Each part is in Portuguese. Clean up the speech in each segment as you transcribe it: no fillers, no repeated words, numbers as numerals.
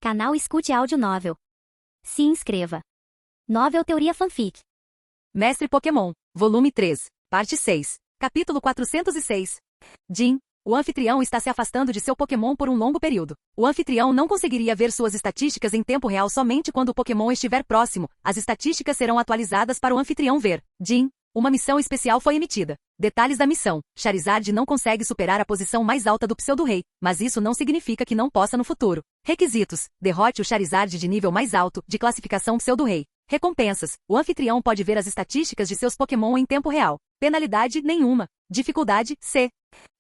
Canal Escute Áudio Novel. Se inscreva. Novel Teoria Fanfic. Mestre Pokémon, Volume 3, Parte 6, Capítulo 406. Jim, o anfitrião está se afastando de seu Pokémon por um longo período. O anfitrião não conseguiria ver suas estatísticas em tempo real somente quando o Pokémon estiver próximo. As estatísticas serão atualizadas para o anfitrião ver. Jim, uma missão especial foi emitida. Detalhes da missão. Charizard não consegue superar a posição mais alta do Pseudo-Rei, mas isso não significa que não possa no futuro. Requisitos. Derrote o Charizard de nível mais alto, de classificação Pseudo-Rei. Recompensas. O anfitrião pode ver as estatísticas de seus Pokémon em tempo real. Penalidade nenhuma. Dificuldade C.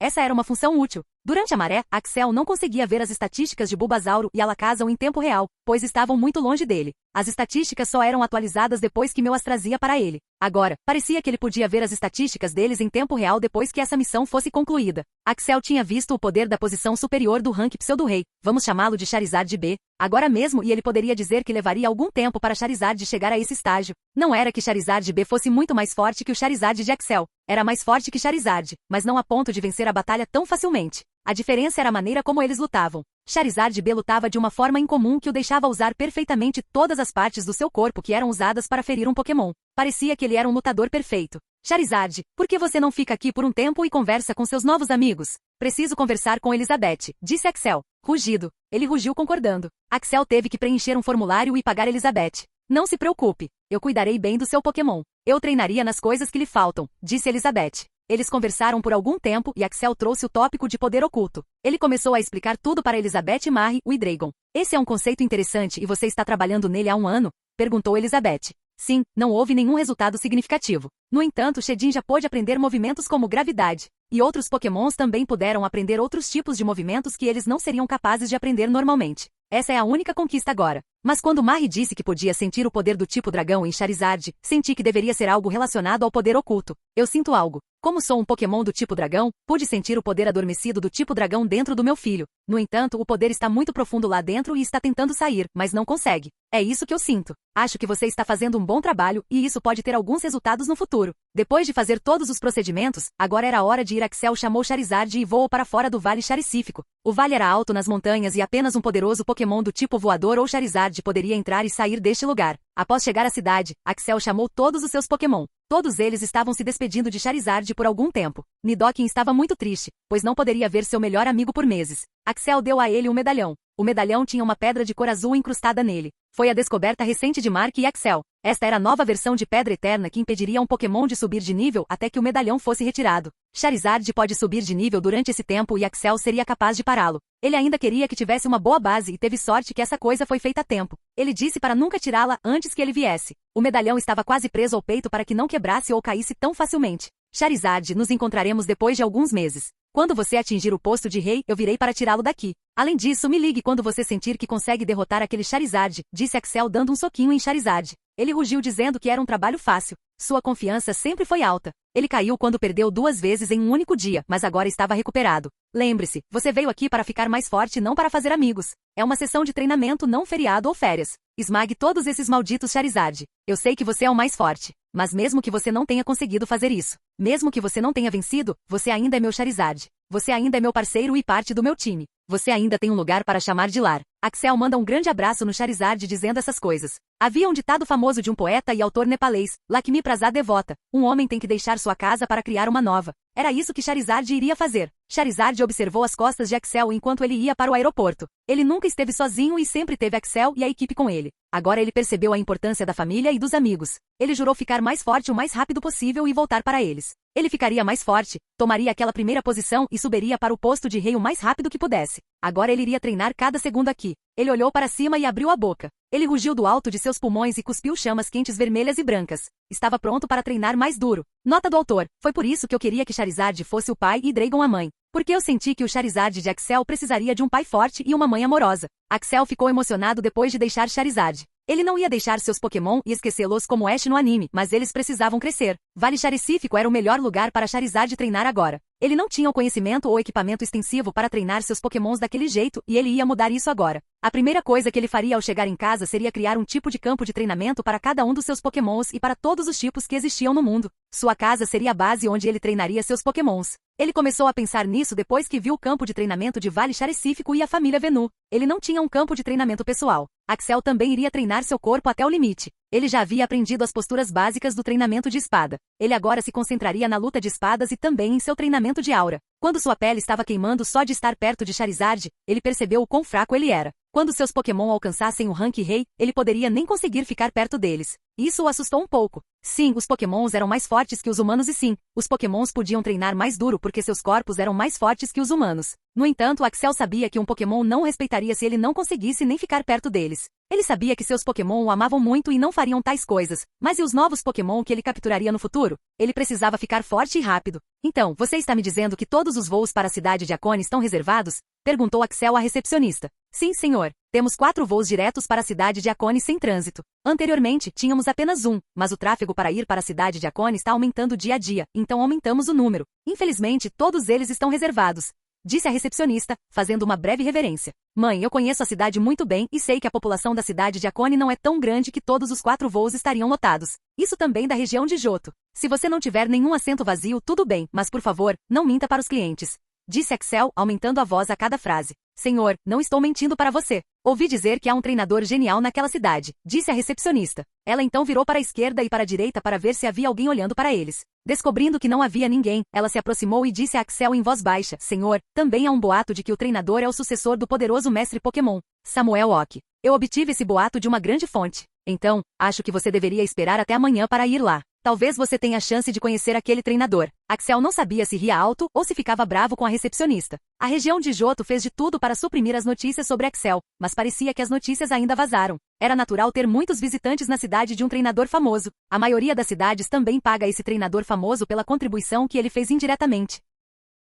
Essa era uma função útil. Durante a maré, Axel não conseguia ver as estatísticas de Bulbasauro e Alakazam em tempo real, pois estavam muito longe dele. As estatísticas só eram atualizadas depois que Meu as trazia para ele. Agora, parecia que ele podia ver as estatísticas deles em tempo real depois que essa missão fosse concluída. Axel tinha visto o poder da posição superior do rank Pseudo-Rei, vamos chamá-lo de Charizard B, agora mesmo, e ele poderia dizer que levaria algum tempo para Charizard chegar a esse estágio. Não era que Charizard B fosse muito mais forte que o Charizard de Axel. Era mais forte que Charizard, mas não a ponto de vencer a batalha tão facilmente. A diferença era a maneira como eles lutavam. Charizard B lutava de uma forma incomum que o deixava usar perfeitamente todas as partes do seu corpo que eram usadas para ferir um Pokémon. Parecia que ele era um lutador perfeito. Charizard, por que você não fica aqui por um tempo e conversa com seus novos amigos? Preciso conversar com Elizabeth, disse Axel. Rugido. Ele rugiu concordando. Axel teve que preencher um formulário e pagar Elizabeth. Não se preocupe, eu cuidarei bem do seu Pokémon. Eu treinaria nas coisas que lhe faltam, disse Elizabeth. Eles conversaram por algum tempo e Axel trouxe o tópico de poder oculto. Ele começou a explicar tudo para Elizabeth e Marie, o Hidreigon. Esse é um conceito interessante e você está trabalhando nele há um ano? Perguntou Elizabeth. Sim, não houve nenhum resultado significativo. No entanto, Shedin já pôde aprender movimentos como gravidade. E outros Pokémons também puderam aprender outros tipos de movimentos que eles não seriam capazes de aprender normalmente. Essa é a única conquista agora. Mas quando Marie disse que podia sentir o poder do tipo dragão em Charizard, senti que deveria ser algo relacionado ao poder oculto. Eu sinto algo. Como sou um Pokémon do tipo dragão, pude sentir o poder adormecido do tipo dragão dentro do meu filho. No entanto, o poder está muito profundo lá dentro e está tentando sair, mas não consegue. É isso que eu sinto. Acho que você está fazendo um bom trabalho e isso pode ter alguns resultados no futuro. Depois de fazer todos os procedimentos, agora era a hora de ir. Axel chamou Charizard e voou para fora do Vale Charicífico. O vale era alto nas montanhas e apenas um poderoso Pokémon do tipo voador ou Charizard poderia entrar e sair deste lugar. Após chegar à cidade, Axel chamou todos os seus Pokémon. Todos eles estavam se despedindo de Charizard por algum tempo. Nidoking estava muito triste, pois não poderia ver seu melhor amigo por meses. Axel deu a ele um medalhão. O medalhão tinha uma pedra de cor azul incrustada nele. Foi a descoberta recente de Mark e Axel. Esta era a nova versão de Pedra Eterna que impediria um Pokémon de subir de nível até que o medalhão fosse retirado. Charizard pode subir de nível durante esse tempo e Axel seria capaz de pará-lo. Ele ainda queria que tivesse uma boa base e teve sorte que essa coisa foi feita a tempo. Ele disse para nunca tirá-la antes que ele viesse. O medalhão estava quase preso ao peito para que não quebrasse ou caísse tão facilmente. Charizard, nos encontraremos depois de alguns meses. Quando você atingir o posto de rei, eu virei para tirá-lo daqui. Além disso, me ligue quando você sentir que consegue derrotar aquele Charizard, disse Axel dando um soquinho em Charizard. Ele rugiu dizendo que era um trabalho fácil. Sua confiança sempre foi alta. Ele caiu quando perdeu 2 vezes em um único dia, mas agora estava recuperado. Lembre-se, você veio aqui para ficar mais forte e não para fazer amigos. É uma sessão de treinamento, não feriado ou férias. Esmague todos esses malditos Charizard. Eu sei que você é o mais forte. Mas mesmo que você não tenha conseguido fazer isso, mesmo que você não tenha vencido, você ainda é meu Charizard. Você ainda é meu parceiro e parte do meu time. Você ainda tem um lugar para chamar de lar. Axel manda um grande abraço no Charizard dizendo essas coisas. Havia um ditado famoso de um poeta e autor nepalês, Lakshmi Prasad Devota. Um homem tem que deixar sua casa para criar uma nova. Era isso que Charizard iria fazer. Charizard observou as costas de Axel enquanto ele ia para o aeroporto. Ele nunca esteve sozinho e sempre teve Axel e a equipe com ele. Agora ele percebeu a importância da família e dos amigos. Ele jurou ficar mais forte o mais rápido possível e voltar para eles. Ele ficaria mais forte, tomaria aquela primeira posição e subiria para o posto de rei o mais rápido que pudesse. Agora ele iria treinar cada segundo aqui. Ele olhou para cima e abriu a boca. Ele rugiu do alto de seus pulmões e cuspiu chamas quentes vermelhas e brancas. Estava pronto para treinar mais duro. Nota do autor. Foi por isso que eu queria que Charizard fosse o pai e Hidreigon a mãe. Porque eu senti que o Charizard de Axel precisaria de um pai forte e uma mãe amorosa. Axel ficou emocionado depois de deixar Charizard. Ele não ia deixar seus Pokémon e esquecê-los como Ash no anime, mas eles precisavam crescer. Vale Charicífico era o melhor lugar para Charizard treinar agora. Ele não tinha o conhecimento ou equipamento extensivo para treinar seus pokémons daquele jeito e ele ia mudar isso agora. A primeira coisa que ele faria ao chegar em casa seria criar um tipo de campo de treinamento para cada um dos seus pokémons e para todos os tipos que existiam no mundo. Sua casa seria a base onde ele treinaria seus pokémons. Ele começou a pensar nisso depois que viu o campo de treinamento de Vale Charecífico e a família Venu. Ele não tinha um campo de treinamento pessoal. Axel também iria treinar seu corpo até o limite. Ele já havia aprendido as posturas básicas do treinamento de espada. Ele agora se concentraria na luta de espadas e também em seu treinamento de aura. Quando sua pele estava queimando só de estar perto de Charizard, ele percebeu o quão fraco ele era. Quando seus Pokémon alcançassem o rank rei, ele poderia nem conseguir ficar perto deles. Isso o assustou um pouco. Sim, os Pokémons eram mais fortes que os humanos e sim, os Pokémons podiam treinar mais duro porque seus corpos eram mais fortes que os humanos. No entanto, Axel sabia que um Pokémon não o respeitaria se ele não conseguisse nem ficar perto deles. Ele sabia que seus Pokémon o amavam muito e não fariam tais coisas, mas e os novos Pokémon que ele capturaria no futuro? Ele precisava ficar forte e rápido. Então, você está me dizendo que todos os voos para a cidade de Akone estão reservados? Perguntou Axel à recepcionista. Sim, senhor. Temos 4 voos diretos para a cidade de Akone sem trânsito. Anteriormente, tínhamos apenas um, mas o tráfego para ir para a cidade de Akone está aumentando dia a dia, então aumentamos o número. Infelizmente, todos eles estão reservados. Disse a recepcionista, fazendo uma breve reverência. Mãe, eu conheço a cidade muito bem e sei que a população da cidade de Akone não é tão grande que todos os 4 voos estariam lotados. Isso também da região de Johto. Se você não tiver nenhum assento vazio, tudo bem, mas por favor, não minta para os clientes. Disse Axel, aumentando a voz a cada frase. Senhor, não estou mentindo para você. Ouvi dizer que há um treinador genial naquela cidade, disse a recepcionista. Ela então virou para a esquerda e para a direita para ver se havia alguém olhando para eles. Descobrindo que não havia ninguém, ela se aproximou e disse a Axel em voz baixa, Senhor, também há um boato de que o treinador é o sucessor do poderoso mestre Pokémon, Samuel Oki. Eu obtive esse boato de uma grande fonte. Então, acho que você deveria esperar até amanhã para ir lá. Talvez você tenha a chance de conhecer aquele treinador. Axel não sabia se ria alto ou se ficava bravo com a recepcionista. A região de Johto fez de tudo para suprimir as notícias sobre Axel, mas parecia que as notícias ainda vazaram. Era natural ter muitos visitantes na cidade de um treinador famoso. A maioria das cidades também paga esse treinador famoso pela contribuição que ele fez indiretamente.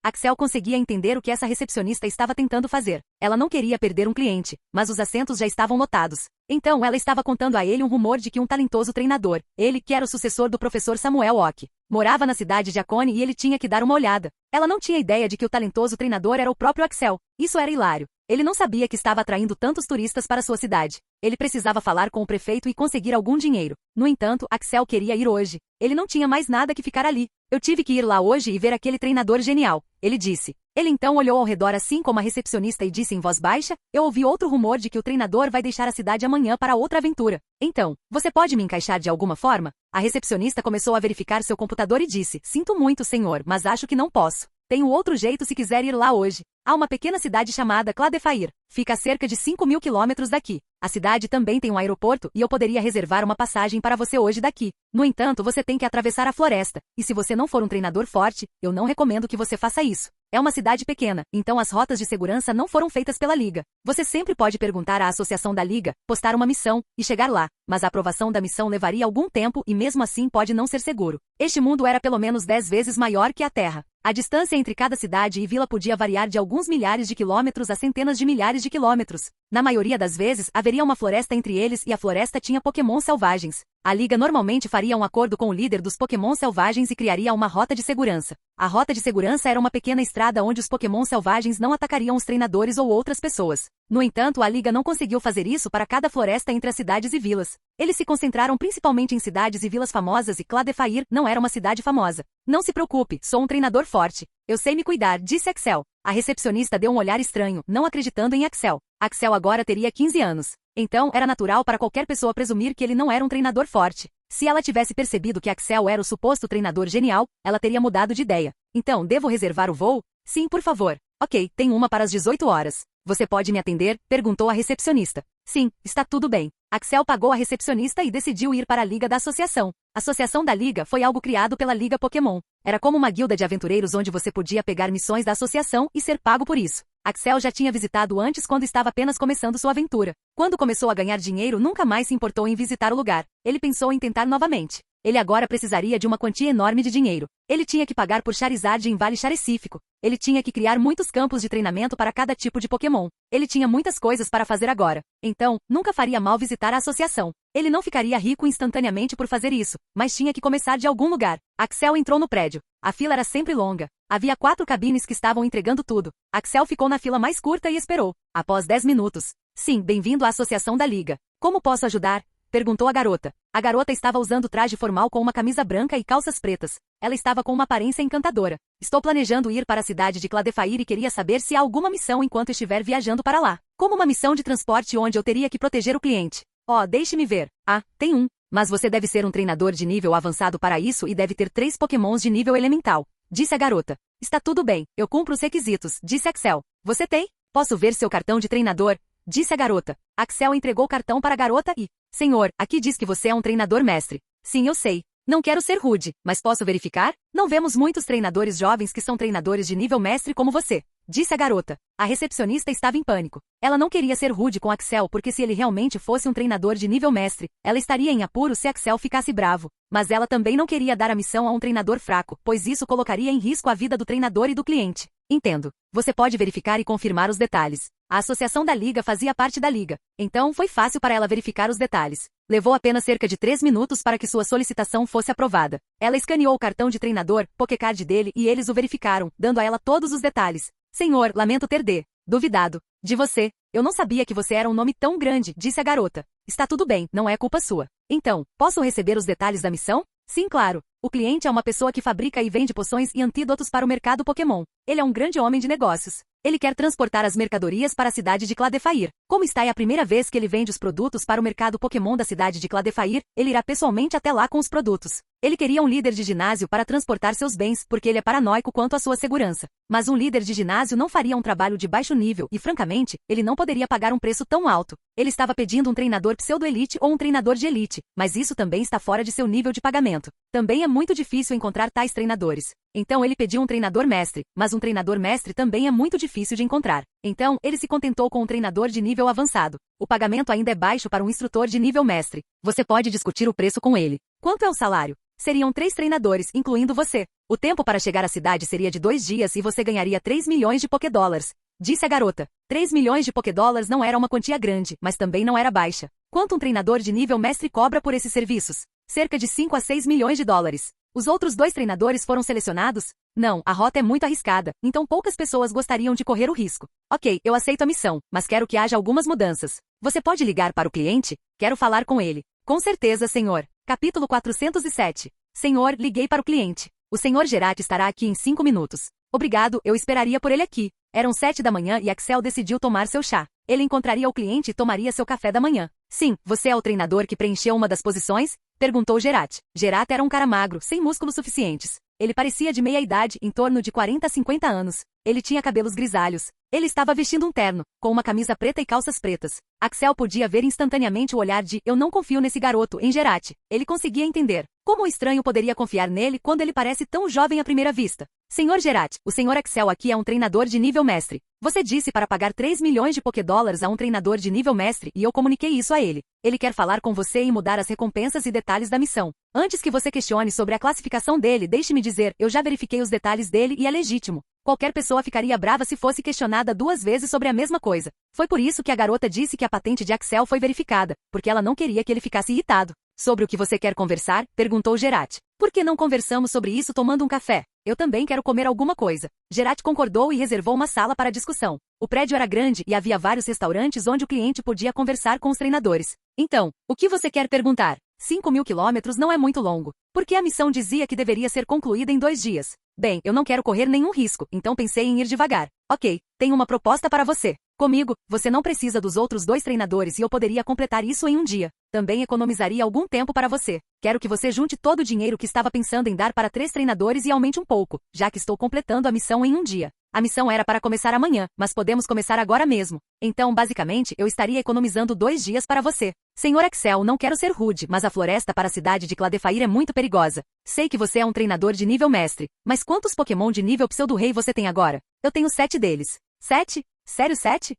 Axel conseguia entender o que essa recepcionista estava tentando fazer. Ela não queria perder um cliente, mas os assentos já estavam lotados. Então ela estava contando a ele um rumor de que um talentoso treinador, ele que era o sucessor do professor Samuel Oki, morava na cidade de Akone e ele tinha que dar uma olhada. Ela não tinha ideia de que o talentoso treinador era o próprio Axel. Isso era hilário. Ele não sabia que estava atraindo tantos turistas para sua cidade. Ele precisava falar com o prefeito e conseguir algum dinheiro. No entanto, Axel queria ir hoje. Ele não tinha mais nada que ficar ali. Eu tive que ir lá hoje e ver aquele treinador genial, ele disse. Ele então olhou ao redor assim como a recepcionista e disse em voz baixa, eu ouvi outro rumor de que o treinador vai deixar a cidade amanhã para outra aventura. Então, você pode me encaixar de alguma forma? A recepcionista começou a verificar seu computador e disse, sinto muito, senhor, mas acho que não posso. Tenho outro jeito se quiser ir lá hoje. Há uma pequena cidade chamada Cladefair. Fica a cerca de 5.000 quilômetros daqui. A cidade também tem um aeroporto e eu poderia reservar uma passagem para você hoje daqui. No entanto, você tem que atravessar a floresta. E se você não for um treinador forte, eu não recomendo que você faça isso. É uma cidade pequena, então as rotas de segurança não foram feitas pela Liga. Você sempre pode perguntar à associação da Liga, postar uma missão e chegar lá, mas a aprovação da missão levaria algum tempo e mesmo assim pode não ser seguro. Este mundo era pelo menos 10 vezes maior que a Terra. A distância entre cada cidade e vila podia variar de alguns milhares de quilômetros a centenas de milhares de quilômetros. Na maioria das vezes, haveria uma floresta entre eles e a floresta tinha Pokémon selvagens. A Liga normalmente faria um acordo com o líder dos Pokémon selvagens e criaria uma rota de segurança. A rota de segurança era uma pequena estrada onde os Pokémon selvagens não atacariam os treinadores ou outras pessoas. No entanto, a Liga não conseguiu fazer isso para cada floresta entre as cidades e vilas. Eles se concentraram principalmente em cidades e vilas famosas e Cladefair não era uma cidade famosa. Não se preocupe, sou um treinador forte. Eu sei me cuidar, disse Axel. A recepcionista deu um olhar estranho, não acreditando em Axel. Axel agora teria 15 anos. Então, era natural para qualquer pessoa presumir que ele não era um treinador forte. Se ela tivesse percebido que Axel era o suposto treinador genial, ela teria mudado de ideia. Então, devo reservar o voo? Sim, por favor. Ok, tem uma para as 18 horas. Você pode me atender? Perguntou a recepcionista. Sim, está tudo bem. Axel pagou a recepcionista e decidiu ir para a Liga da Associação. A Associação da Liga foi algo criado pela Liga Pokémon. Era como uma guilda de aventureiros onde você podia pegar missões da associação e ser pago por isso. Axel já tinha visitado antes quando estava apenas começando sua aventura. Quando começou a ganhar dinheiro, nunca mais se importou em visitar o lugar. Ele pensou em tentar novamente. Ele agora precisaria de uma quantia enorme de dinheiro. Ele tinha que pagar por Charizard em Vale Charecífico. Ele tinha que criar muitos campos de treinamento para cada tipo de Pokémon. Ele tinha muitas coisas para fazer agora. Então, nunca faria mal visitar a associação. Ele não ficaria rico instantaneamente por fazer isso, mas tinha que começar de algum lugar. Axel entrou no prédio. A fila era sempre longa. Havia 4 cabines que estavam entregando tudo. Axel ficou na fila mais curta e esperou. Após 10 minutos. Sim, bem-vindo à associação da liga. Como posso ajudar? Perguntou a garota. A garota estava usando traje formal com uma camisa branca e calças pretas. Ela estava com uma aparência encantadora. Estou planejando ir para a cidade de Cladefair e queria saber se há alguma missão enquanto estiver viajando para lá. Como uma missão de transporte onde eu teria que proteger o cliente. Oh, deixe-me ver. Ah, tem um. Mas você deve ser um treinador de nível avançado para isso e deve ter 3 pokémons de nível elemental. Disse a garota. Está tudo bem, eu cumpro os requisitos, disse Axel. Você tem? Posso ver seu cartão de treinador? Disse a garota. Axel entregou o cartão para a garota e... Senhor, aqui diz que você é um treinador mestre. Sim, eu sei. Não quero ser rude, mas posso verificar? Não vemos muitos treinadores jovens que são treinadores de nível mestre como você. Disse a garota. A recepcionista estava em pânico. Ela não queria ser rude com Axel porque se ele realmente fosse um treinador de nível mestre, ela estaria em apuro se Axel ficasse bravo. Mas ela também não queria dar a missão a um treinador fraco, pois isso colocaria em risco a vida do treinador e do cliente. Entendo. Você pode verificar e confirmar os detalhes. A associação da liga fazia parte da liga. Então foi fácil para ela verificar os detalhes. Levou apenas cerca de 3 minutos para que sua solicitação fosse aprovada. Ela escaneou o cartão de treinador, Pokécard dele e eles o verificaram, dando a ela todos os detalhes. Senhor, lamento ter duvidado de você. Eu não sabia que você era um nome tão grande, disse a garota. Está tudo bem, não é culpa sua. Então, posso receber os detalhes da missão? Sim, claro. O cliente é uma pessoa que fabrica e vende poções e antídotos para o mercado Pokémon. Ele é um grande homem de negócios. Ele quer transportar as mercadorias para a cidade de Cladefair. Como está é a primeira vez que ele vende os produtos para o mercado Pokémon da cidade de Cladefair, ele irá pessoalmente até lá com os produtos. Ele queria um líder de ginásio para transportar seus bens, porque ele é paranoico quanto à sua segurança. Mas um líder de ginásio não faria um trabalho de baixo nível e, francamente, ele não poderia pagar um preço tão alto. Ele estava pedindo um treinador pseudo-elite ou um treinador de elite, mas isso também está fora de seu nível de pagamento. Também é muito difícil encontrar tais treinadores. Então ele pediu um treinador mestre, mas um treinador mestre também é muito difícil de encontrar. Então, ele se contentou com um treinador de nível avançado. O pagamento ainda é baixo para um instrutor de nível mestre. Você pode discutir o preço com ele. Quanto é o salário? Seriam 3 treinadores, incluindo você. O tempo para chegar à cidade seria de 2 dias e você ganharia 3 milhões de Pokédólares. Disse a garota. 3 milhões de Pokédólares não era uma quantia grande, mas também não era baixa. Quanto um treinador de nível mestre cobra por esses serviços? Cerca de 5 a 6 milhões de dólares. Os outros 2 treinadores foram selecionados? Não, a rota é muito arriscada, então poucas pessoas gostariam de correr o risco. Ok, eu aceito a missão, mas quero que haja algumas mudanças. Você pode ligar para o cliente? Quero falar com ele. Com certeza, senhor. Capítulo 407. Senhor, liguei para o cliente. O senhor Gerard estará aqui em 5 minutos. Obrigado, eu esperaria por ele aqui. Eram 7 da manhã e Axel decidiu tomar seu chá. Ele encontraria o cliente e tomaria seu café da manhã. Sim, você é o treinador que preencheu uma das posições? Perguntou Gerard. Gerard era um cara magro, sem músculos suficientes. Ele parecia de meia idade, em torno de 40 a 50 anos. Ele tinha cabelos grisalhos. Ele estava vestindo um terno, com uma camisa preta e calças pretas. Axel podia ver instantaneamente o olhar de "eu não confio nesse garoto" em Gerard. Ele conseguia entender. Como o estranho poderia confiar nele quando ele parece tão jovem à primeira vista? Senhor Gerard, o senhor Axel aqui é um treinador de nível mestre. Você disse para pagar 3 milhões de Pokédólares a um treinador de nível mestre e eu comuniquei isso a ele. Ele quer falar com você e mudar as recompensas e detalhes da missão. Antes que você questione sobre a classificação dele, deixe-me dizer, eu já verifiquei os detalhes dele e é legítimo. Qualquer pessoa ficaria brava se fosse questionada 2 vezes sobre a mesma coisa. Foi por isso que a garota disse que a patente de Axel foi verificada, porque ela não queria que ele ficasse irritado. Sobre o que você quer conversar? Perguntou Gerard. Por que não conversamos sobre isso tomando um café? Eu também quero comer alguma coisa. Gerard concordou e reservou uma sala para a discussão. O prédio era grande e havia vários restaurantes onde o cliente podia conversar com os treinadores. Então, o que você quer perguntar? 5.000 quilômetros não é muito longo. Porque a missão dizia que deveria ser concluída em 2 dias. Bem, eu não quero correr nenhum risco, então pensei em ir devagar. Ok, tenho uma proposta para você. Comigo, você não precisa dos outros 2 treinadores e eu poderia completar isso em um dia. Também economizaria algum tempo para você. Quero que você junte todo o dinheiro que estava pensando em dar para 3 treinadores e aumente um pouco, já que estou completando a missão em um dia. A missão era para começar amanhã, mas podemos começar agora mesmo. Então, basicamente, eu estaria economizando 2 dias para você. Senhor Axel, não quero ser rude, mas a floresta para a cidade de Cladefair é muito perigosa. Sei que você é um treinador de nível mestre, mas quantos Pokémon de nível pseudo-rei você tem agora? Eu tenho 7 deles. 7? Sério 7?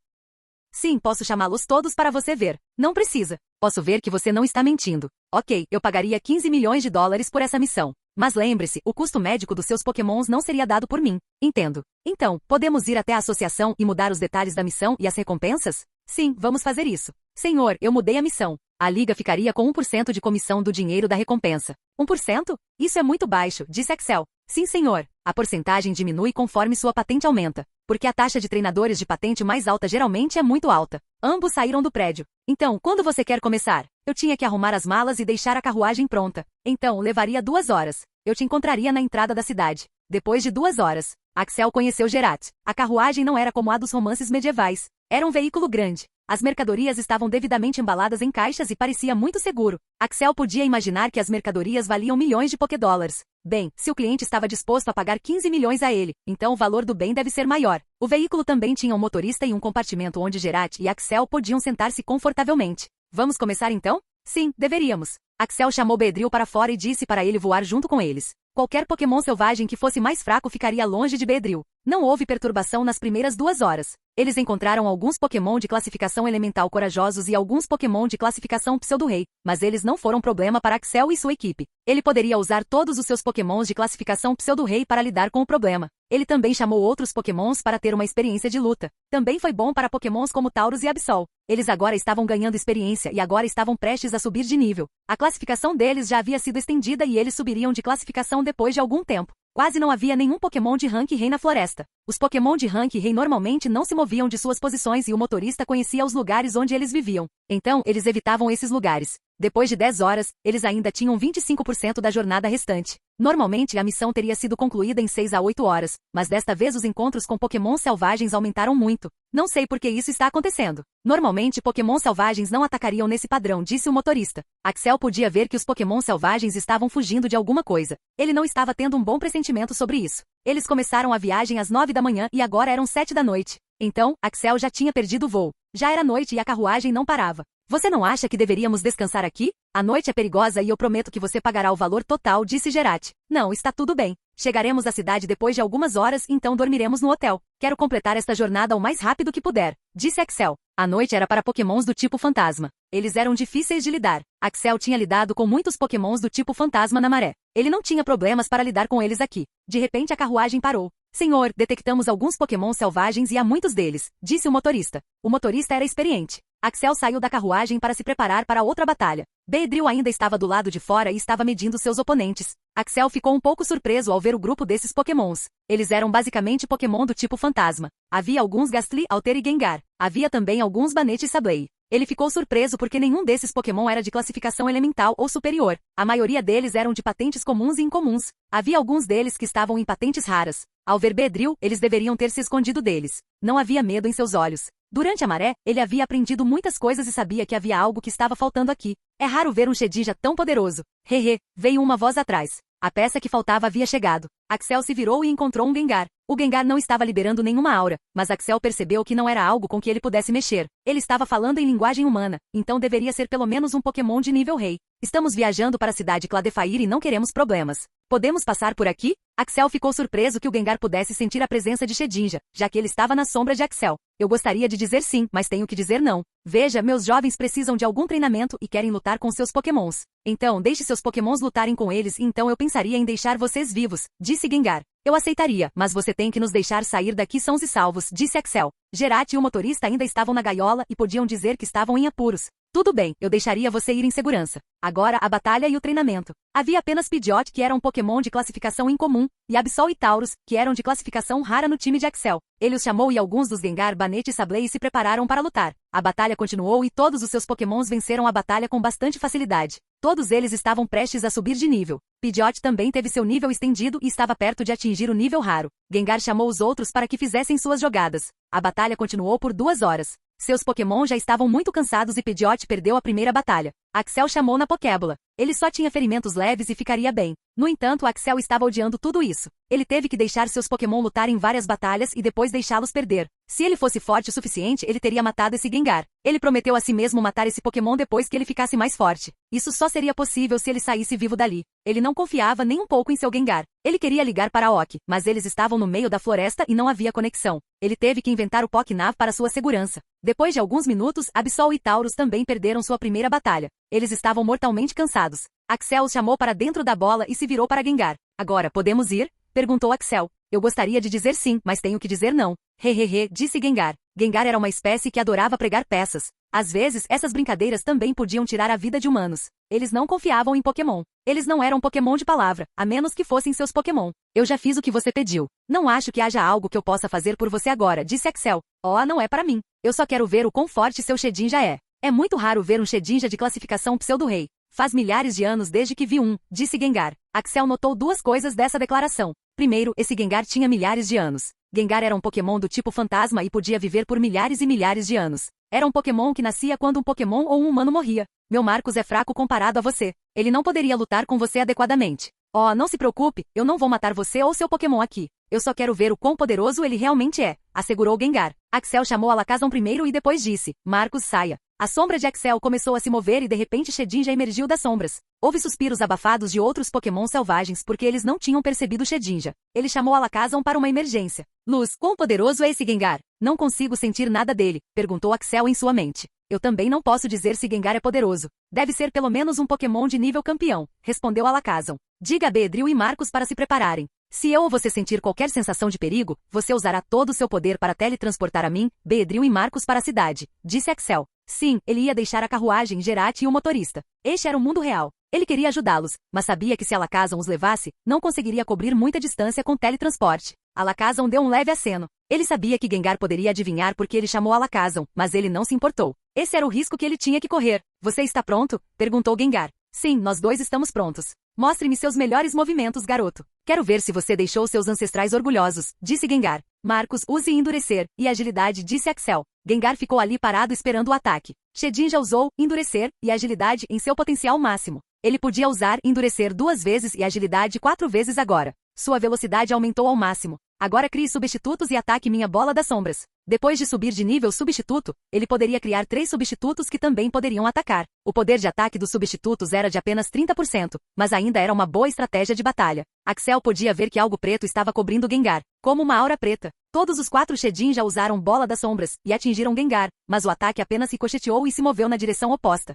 Sim, posso chamá-los todos para você ver. Não precisa. Posso ver que você não está mentindo. Ok, eu pagaria 15 milhões de dólares por essa missão. Mas lembre-se, o custo médico dos seus pokémons não seria dado por mim. Entendo. Então, podemos ir até a associação e mudar os detalhes da missão e as recompensas? Sim, vamos fazer isso. Senhor, eu mudei a missão. A Liga ficaria com 1% de comissão do dinheiro da recompensa. 1%? Isso é muito baixo, disse Axel. Sim, senhor. A porcentagem diminui conforme sua patente aumenta, porque a taxa de treinadores de patente mais alta geralmente é muito alta. Ambos saíram do prédio. Então, quando você quer começar? Eu tinha que arrumar as malas e deixar a carruagem pronta. Então, levaria 2 horas. Eu te encontraria na entrada da cidade. Depois de 2 horas. Axel conheceu Geralt. A carruagem não era como a dos romances medievais. Era um veículo grande. As mercadorias estavam devidamente embaladas em caixas e parecia muito seguro. Axel podia imaginar que as mercadorias valiam milhões de pokédólares. Bem, se o cliente estava disposto a pagar 15 milhões a ele, então o valor do bem deve ser maior. O veículo também tinha um motorista e um compartimento onde Geralt e Axel podiam sentar-se confortavelmente. Vamos começar então? Sim, deveríamos. Axel chamou Beedrill para fora e disse para ele voar junto com eles. Qualquer Pokémon selvagem que fosse mais fraco ficaria longe de Beedrill. Não houve perturbação nas primeiras 2 horas. Eles encontraram alguns Pokémon de classificação elemental corajosos e alguns Pokémon de classificação pseudo-rei, mas eles não foram problema para Axel e sua equipe. Ele poderia usar todos os seus Pokémons de classificação pseudo-rei para lidar com o problema. Ele também chamou outros Pokémons para ter uma experiência de luta. Também foi bom para Pokémons como Tauros e Absol. Eles agora estavam ganhando experiência e agora estavam prestes a subir de nível. A classificação deles já havia sido estendida e eles subiriam de classificação depois de algum tempo. Quase não havia nenhum Pokémon de Rank Rei na floresta. Os Pokémon de Rank Rei normalmente não se moviam de suas posições e o motorista conhecia os lugares onde eles viviam. Então, eles evitavam esses lugares. Depois de 10 horas, eles ainda tinham 25% da jornada restante. Normalmente, a missão teria sido concluída em 6 a 8 horas, mas desta vez os encontros com Pokémon selvagens aumentaram muito. Não sei por que isso está acontecendo. Normalmente, Pokémon selvagens não atacariam nesse padrão, disse o motorista. Axel podia ver que os Pokémon selvagens estavam fugindo de alguma coisa. Ele não estava tendo um bom pressentimento sobre isso. Eles começaram a viagem às 9 da manhã e agora eram 7 da noite. Então, Axel já tinha perdido o voo. Já era noite e a carruagem não parava. Você não acha que deveríamos descansar aqui? A noite é perigosa e eu prometo que você pagará o valor total, disse Geralt. Não, está tudo bem. Chegaremos à cidade depois de algumas horas, então dormiremos no hotel. Quero completar esta jornada o mais rápido que puder, disse Axel. A noite era para Pokémons do tipo fantasma. Eles eram difíceis de lidar. Axel tinha lidado com muitos Pokémons do tipo fantasma na maré. Ele não tinha problemas para lidar com eles aqui. De repente a carruagem parou. Senhor, detectamos alguns Pokémon selvagens e há muitos deles, disse o motorista. O motorista era experiente. Axel saiu da carruagem para se preparar para outra batalha. Beedrill ainda estava do lado de fora e estava medindo seus oponentes. Axel ficou um pouco surpreso ao ver o grupo desses Pokémons. Eles eram basicamente Pokémon do tipo fantasma. Havia alguns Gastly, Alter e Gengar. Havia também alguns Banette e Sableye. Ele ficou surpreso porque nenhum desses Pokémon era de classificação elemental ou superior. A maioria deles eram de patentes comuns e incomuns. Havia alguns deles que estavam em patentes raras. Ao ver Beedrill, eles deveriam ter se escondido deles. Não havia medo em seus olhos. Durante a maré, ele havia aprendido muitas coisas e sabia que havia algo que estava faltando aqui. É raro ver um Shedinja tão poderoso. Hehe, veio uma voz atrás. A peça que faltava havia chegado. Axel se virou e encontrou um Gengar. O Gengar não estava liberando nenhuma aura, mas Axel percebeu que não era algo com que ele pudesse mexer. Ele estava falando em linguagem humana, então deveria ser pelo menos um Pokémon de nível rei. Estamos viajando para a cidade Cladefair e não queremos problemas. Podemos passar por aqui? Axel ficou surpreso que o Gengar pudesse sentir a presença de Shedinja, já que ele estava na sombra de Axel. Eu gostaria de dizer sim, mas tenho que dizer não. Veja, meus jovens precisam de algum treinamento e querem lutar com seus Pokémons. Então, deixe seus Pokémons lutarem com eles e então eu pensaria em deixar vocês vivos, disse Gengar. Eu aceitaria, mas você tem que nos deixar sair daqui sãos e salvos, disse Axel. Geralt e o motorista ainda estavam na gaiola e podiam dizer que estavam em apuros. Tudo bem, eu deixaria você ir em segurança. Agora, a batalha e o treinamento. Havia apenas Pidgeot, que era um Pokémon de classificação incomum, e Absol e Tauros, que eram de classificação rara no time de Axel. Ele os chamou e alguns dos Gengar, Banette e Sableye se prepararam para lutar. A batalha continuou e todos os seus Pokémons venceram a batalha com bastante facilidade. Todos eles estavam prestes a subir de nível. Pidgeot também teve seu nível estendido e estava perto de atingir o nível raro. Gengar chamou os outros para que fizessem suas jogadas. A batalha continuou por 2 horas. Seus Pokémon já estavam muito cansados e Pidgeot perdeu a primeira batalha. Axel chamou na Pokébola. Ele só tinha ferimentos leves e ficaria bem. No entanto, Axel estava odiando tudo isso. Ele teve que deixar seus Pokémon lutar em várias batalhas e depois deixá-los perder. Se ele fosse forte o suficiente, ele teria matado esse Gengar. Ele prometeu a si mesmo matar esse Pokémon depois que ele ficasse mais forte. Isso só seria possível se ele saísse vivo dali. Ele não confiava nem um pouco em seu Gengar. Ele queria ligar para Ok, mas eles estavam no meio da floresta e não havia conexão. Ele teve que inventar o Poknav para sua segurança. Depois de alguns minutos, Absol e Taurus também perderam sua primeira batalha. Eles estavam mortalmente cansados. Axel os chamou para dentro da bola e se virou para Gengar. Agora, podemos ir? Perguntou Axel. Eu gostaria de dizer sim, mas tenho que dizer não. Hehehe, disse Gengar. Gengar era uma espécie que adorava pregar peças. Às vezes, essas brincadeiras também podiam tirar a vida de humanos. Eles não confiavam em Pokémon. Eles não eram Pokémon de palavra, a menos que fossem seus Pokémon. Eu já fiz o que você pediu. Não acho que haja algo que eu possa fazer por você agora, disse Axel. Oh, não é para mim. Eu só quero ver o quão forte seu Shedinja é. É muito raro ver um Shedinja de classificação pseudo-rei. Faz milhares de anos desde que vi um, disse Gengar. Axel notou duas coisas dessa declaração. Primeiro, esse Gengar tinha milhares de anos. Gengar era um Pokémon do tipo fantasma e podia viver por milhares e milhares de anos. Era um Pokémon que nascia quando um Pokémon ou um humano morria. Meu Marcus é fraco comparado a você. Ele não poderia lutar com você adequadamente. Oh, não se preocupe, eu não vou matar você ou seu Pokémon aqui. Eu só quero ver o quão poderoso ele realmente é, assegurou Gengar. Axel chamou Alakazam primeiro e depois disse, Marcus, saia. A sombra de Axel começou a se mover e de repente Shedinja emergiu das sombras. Houve suspiros abafados de outros Pokémon selvagens porque eles não tinham percebido Shedinja. Ele chamou Alakazam para uma emergência. Luz, quão poderoso é esse Gengar? Não consigo sentir nada dele, perguntou Axel em sua mente. Eu também não posso dizer se Gengar é poderoso. Deve ser pelo menos um Pokémon de nível campeão, respondeu Alakazam. Diga a Beedrill e Marcus para se prepararem. Se eu ou você sentir qualquer sensação de perigo, você usará todo o seu poder para teletransportar a mim, Beedrill e Marcus para a cidade, disse Axel. Sim, ele ia deixar a carruagem, Gerati e o motorista. Este era o mundo real. Ele queria ajudá-los, mas sabia que se Alakazam os levasse, não conseguiria cobrir muita distância com teletransporte. Alakazam deu um leve aceno. Ele sabia que Gengar poderia adivinhar porque ele chamou Alakazam, mas ele não se importou. Esse era o risco que ele tinha que correr. Você está pronto? Perguntou Gengar. Sim, nós dois estamos prontos. Mostre-me seus melhores movimentos, garoto. Quero ver se você deixou seus ancestrais orgulhosos, disse Gengar. Marcus, use endurecer, e agilidade, disse Axel. Gengar ficou ali parado esperando o ataque. Shedinja usou endurecer e agilidade em seu potencial máximo. Ele podia usar endurecer 2 vezes e agilidade 4 vezes agora. Sua velocidade aumentou ao máximo. Agora crie substitutos e ataque minha bola das sombras. Depois de subir de nível substituto, ele poderia criar 3 substitutos que também poderiam atacar. O poder de ataque dos substitutos era de apenas 30%, mas ainda era uma boa estratégia de batalha. Axel podia ver que algo preto estava cobrindo Gengar, como uma aura preta. Todos os 4 Shedinja usaram bola das sombras e atingiram Gengar, mas o ataque apenas ricocheteou e se moveu na direção oposta.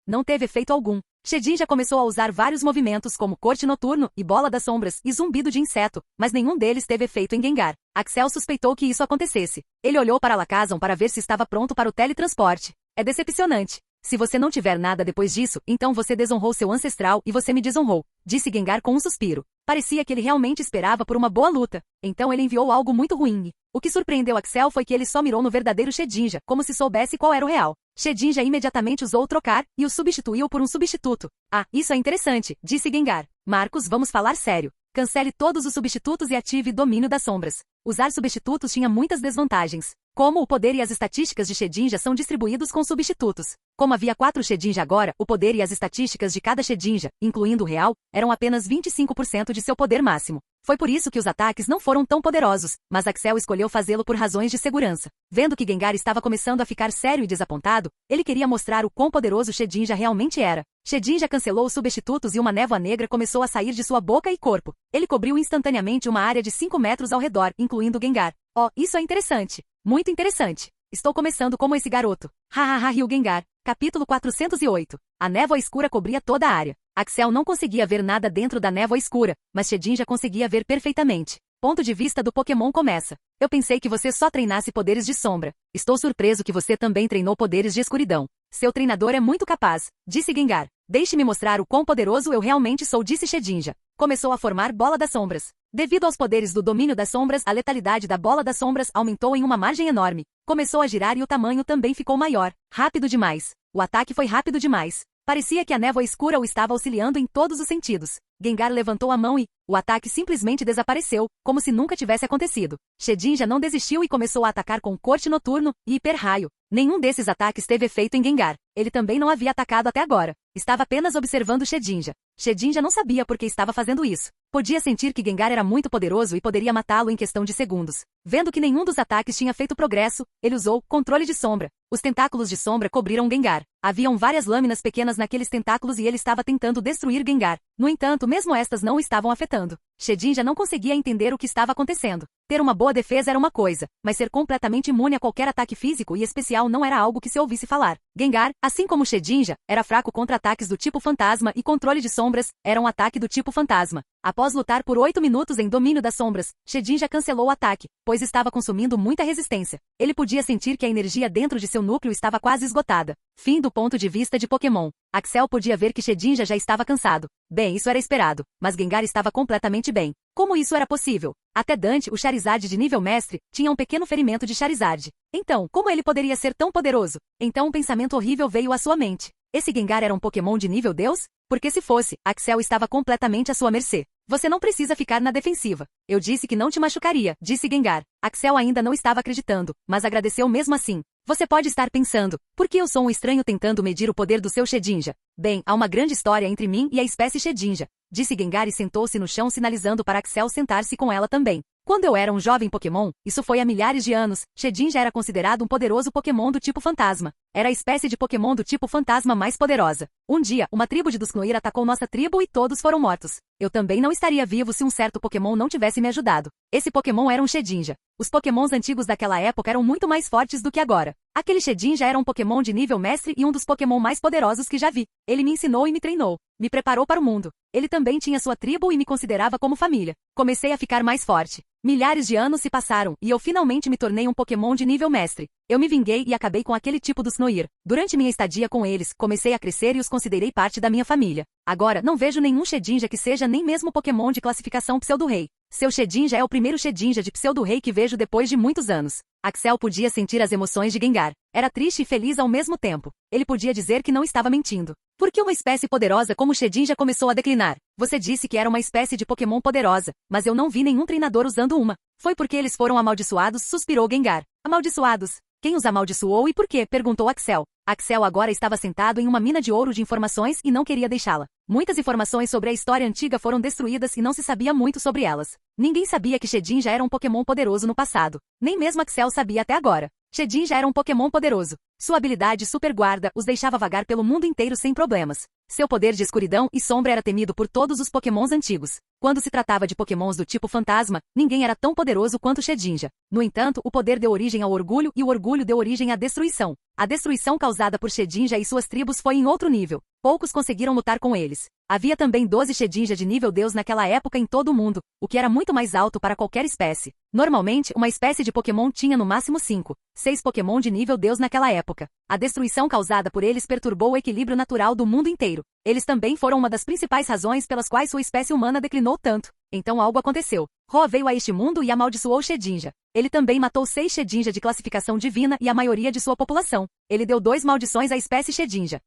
Não teve efeito algum. Shedinja começou a usar vários movimentos como corte noturno e bola das sombras e zumbido de inseto, mas nenhum deles teve efeito em Gengar. Axel suspeitou que isso acontecesse. Ele olhou para Alakazam para ver se estava pronto para o teletransporte. É decepcionante. Se você não tiver nada depois disso, então você desonrou seu ancestral e você me desonrou, disse Gengar com um suspiro. Parecia que ele realmente esperava por uma boa luta. Então ele enviou algo muito ruim. O que surpreendeu Axel foi que ele só mirou no verdadeiro Shedinja, como se soubesse qual era o real. Shedinja imediatamente usou o trocar e o substituiu por um substituto. Ah, isso é interessante, disse Gengar. Marcus, vamos falar sério. Cancele todos os substitutos e ative domínio das sombras. Usar substitutos tinha muitas desvantagens. Como o poder e as estatísticas de Shedinja são distribuídos com substitutos. Como havia 4 Shedinja agora, o poder e as estatísticas de cada Shedinja, incluindo o real, eram apenas 25% de seu poder máximo. Foi por isso que os ataques não foram tão poderosos, mas Axel escolheu fazê-lo por razões de segurança. Vendo que Gengar estava começando a ficar sério e desapontado, ele queria mostrar o quão poderoso Shedinja realmente era. Shedinja cancelou os substitutos e uma névoa negra começou a sair de sua boca e corpo. Ele cobriu instantaneamente uma área de 5 metros ao redor, incluindo Gengar. Oh, isso é interessante. Muito interessante. Estou começando como esse garoto. Hahaha, riu Gengar. Capítulo 408. A névoa escura cobria toda a área. Axel não conseguia ver nada dentro da névoa escura, mas Shedinja conseguia ver perfeitamente. Ponto de vista do Pokémon começa. Eu pensei que você só treinasse poderes de sombra. Estou surpreso que você também treinou poderes de escuridão. Seu treinador é muito capaz, disse Gengar. Deixe-me mostrar o quão poderoso eu realmente sou, disse Shedinja. Começou a formar bola das sombras. Devido aos poderes do domínio das sombras, a letalidade da bola das sombras aumentou em uma margem enorme. Começou a girar e o tamanho também ficou maior. Rápido demais. O ataque foi rápido demais. Parecia que a névoa escura o estava auxiliando em todos os sentidos. Gengar levantou a mão e o ataque simplesmente desapareceu, como se nunca tivesse acontecido. Shedinja não desistiu e começou a atacar com corte noturno e hiper-raio. Nenhum desses ataques teve efeito em Gengar. Ele também não havia atacado até agora. Estava apenas observando Shedinja. Shedinja não sabia por que estava fazendo isso. Podia sentir que Gengar era muito poderoso e poderia matá-lo em questão de segundos. Vendo que nenhum dos ataques tinha feito progresso, ele usou controle de sombra. Os tentáculos de sombra cobriram Gengar. Haviam várias lâminas pequenas naqueles tentáculos e ele estava tentando destruir Gengar. No entanto, mesmo estas não o estavam afetando. Shedinja não conseguia entender o que estava acontecendo. Ter uma boa defesa era uma coisa, mas ser completamente imune a qualquer ataque físico e especial não era algo que se ouvisse falar. Gengar, assim como Shedinja, era fraco contra ataques do tipo fantasma e controle de sombras era um ataque do tipo fantasma. Após lutar por 8 minutos em domínio das sombras, Shedinja cancelou o ataque, pois estava consumindo muita resistência. Ele podia sentir que a energia dentro de seu núcleo estava quase esgotada. Fim do ponto de vista de Pokémon. Axel podia ver que Shedinja já estava cansado. Bem, isso era esperado, mas Gengar estava completamente bem. Como isso era possível? Até Dante, o Charizard de nível mestre, tinha um pequeno ferimento de Charizard. Então, como ele poderia ser tão poderoso? Então um pensamento horrível veio à sua mente. Esse Gengar era um Pokémon de nível Deus? Porque se fosse, Axel estava completamente à sua mercê. Você não precisa ficar na defensiva. Eu disse que não te machucaria, disse Gengar. Axel ainda não estava acreditando, mas agradeceu mesmo assim. Você pode estar pensando, por que eu sou um estranho tentando medir o poder do seu Shedinja? Bem, há uma grande história entre mim e a espécie Shedinja, disse Gengar e sentou-se no chão sinalizando para Axel sentar-se com ela também. Quando eu era um jovem Pokémon, isso foi há milhares de anos, Shedinja era considerado um poderoso Pokémon do tipo fantasma. Era a espécie de Pokémon do tipo fantasma mais poderosa. Um dia, uma tribo de Dusknoir atacou nossa tribo e todos foram mortos. Eu também não estaria vivo se um certo Pokémon não tivesse me ajudado. Esse Pokémon era um Shedinja. Os Pokémons antigos daquela época eram muito mais fortes do que agora. Aquele Shedinja era um Pokémon de nível mestre e um dos Pokémon mais poderosos que já vi. Ele me ensinou e me treinou. Me preparou para o mundo. Ele também tinha sua tribo e me considerava como família. Comecei a ficar mais forte. Milhares de anos se passaram e eu finalmente me tornei um Pokémon de nível mestre. Eu me vinguei e acabei com aquele tipo dos Noir. Durante minha estadia com eles, comecei a crescer e os considerei parte da minha família. Agora, não vejo nenhum Shedinja que seja nem mesmo Pokémon de classificação Pseudo-Rei. Seu Shedinja é o primeiro Shedinja de Pseudo-Rei que vejo depois de muitos anos. Axel podia sentir as emoções de Gengar. Era triste e feliz ao mesmo tempo. Ele podia dizer que não estava mentindo. Por que uma espécie poderosa como Shedinja começou a declinar? Você disse que era uma espécie de Pokémon poderosa, mas eu não vi nenhum treinador usando uma. Foi porque eles foram amaldiçoados, suspirou Gengar. Amaldiçoados? Quem os amaldiçoou e por quê? Perguntou Axel. Axel agora estava sentado em uma mina de ouro de informações e não queria deixá-la. Muitas informações sobre a história antiga foram destruídas e não se sabia muito sobre elas. Ninguém sabia que Shedinja era um Pokémon poderoso no passado. Nem mesmo Axel sabia até agora. Shedinja era um Pokémon poderoso. Sua habilidade Super Guarda os deixava vagar pelo mundo inteiro sem problemas. Seu poder de escuridão e sombra era temido por todos os Pokémons antigos. Quando se tratava de Pokémons do tipo fantasma, ninguém era tão poderoso quanto Shedinja. No entanto, o poder deu origem ao orgulho e o orgulho deu origem à destruição. A destruição causada por Shedinja e suas tribos foi em outro nível. Poucos conseguiram lutar com eles. Havia também 12 Shedinja de nível Deus naquela época em todo o mundo, o que era muito mais alto para qualquer espécie. Normalmente, uma espécie de Pokémon tinha no máximo 5, 6 Pokémon de nível Deus naquela época. A destruição causada por eles perturbou o equilíbrio natural do mundo inteiro. Eles também foram uma das principais razões pelas quais sua espécie humana declinou tanto. Então algo aconteceu. Ho veio a este mundo e amaldiçoou Shedinja. Ele também matou 6 Shedinja de classificação divina e a maioria de sua população. Ele deu 2 maldições à espécie Shedinja.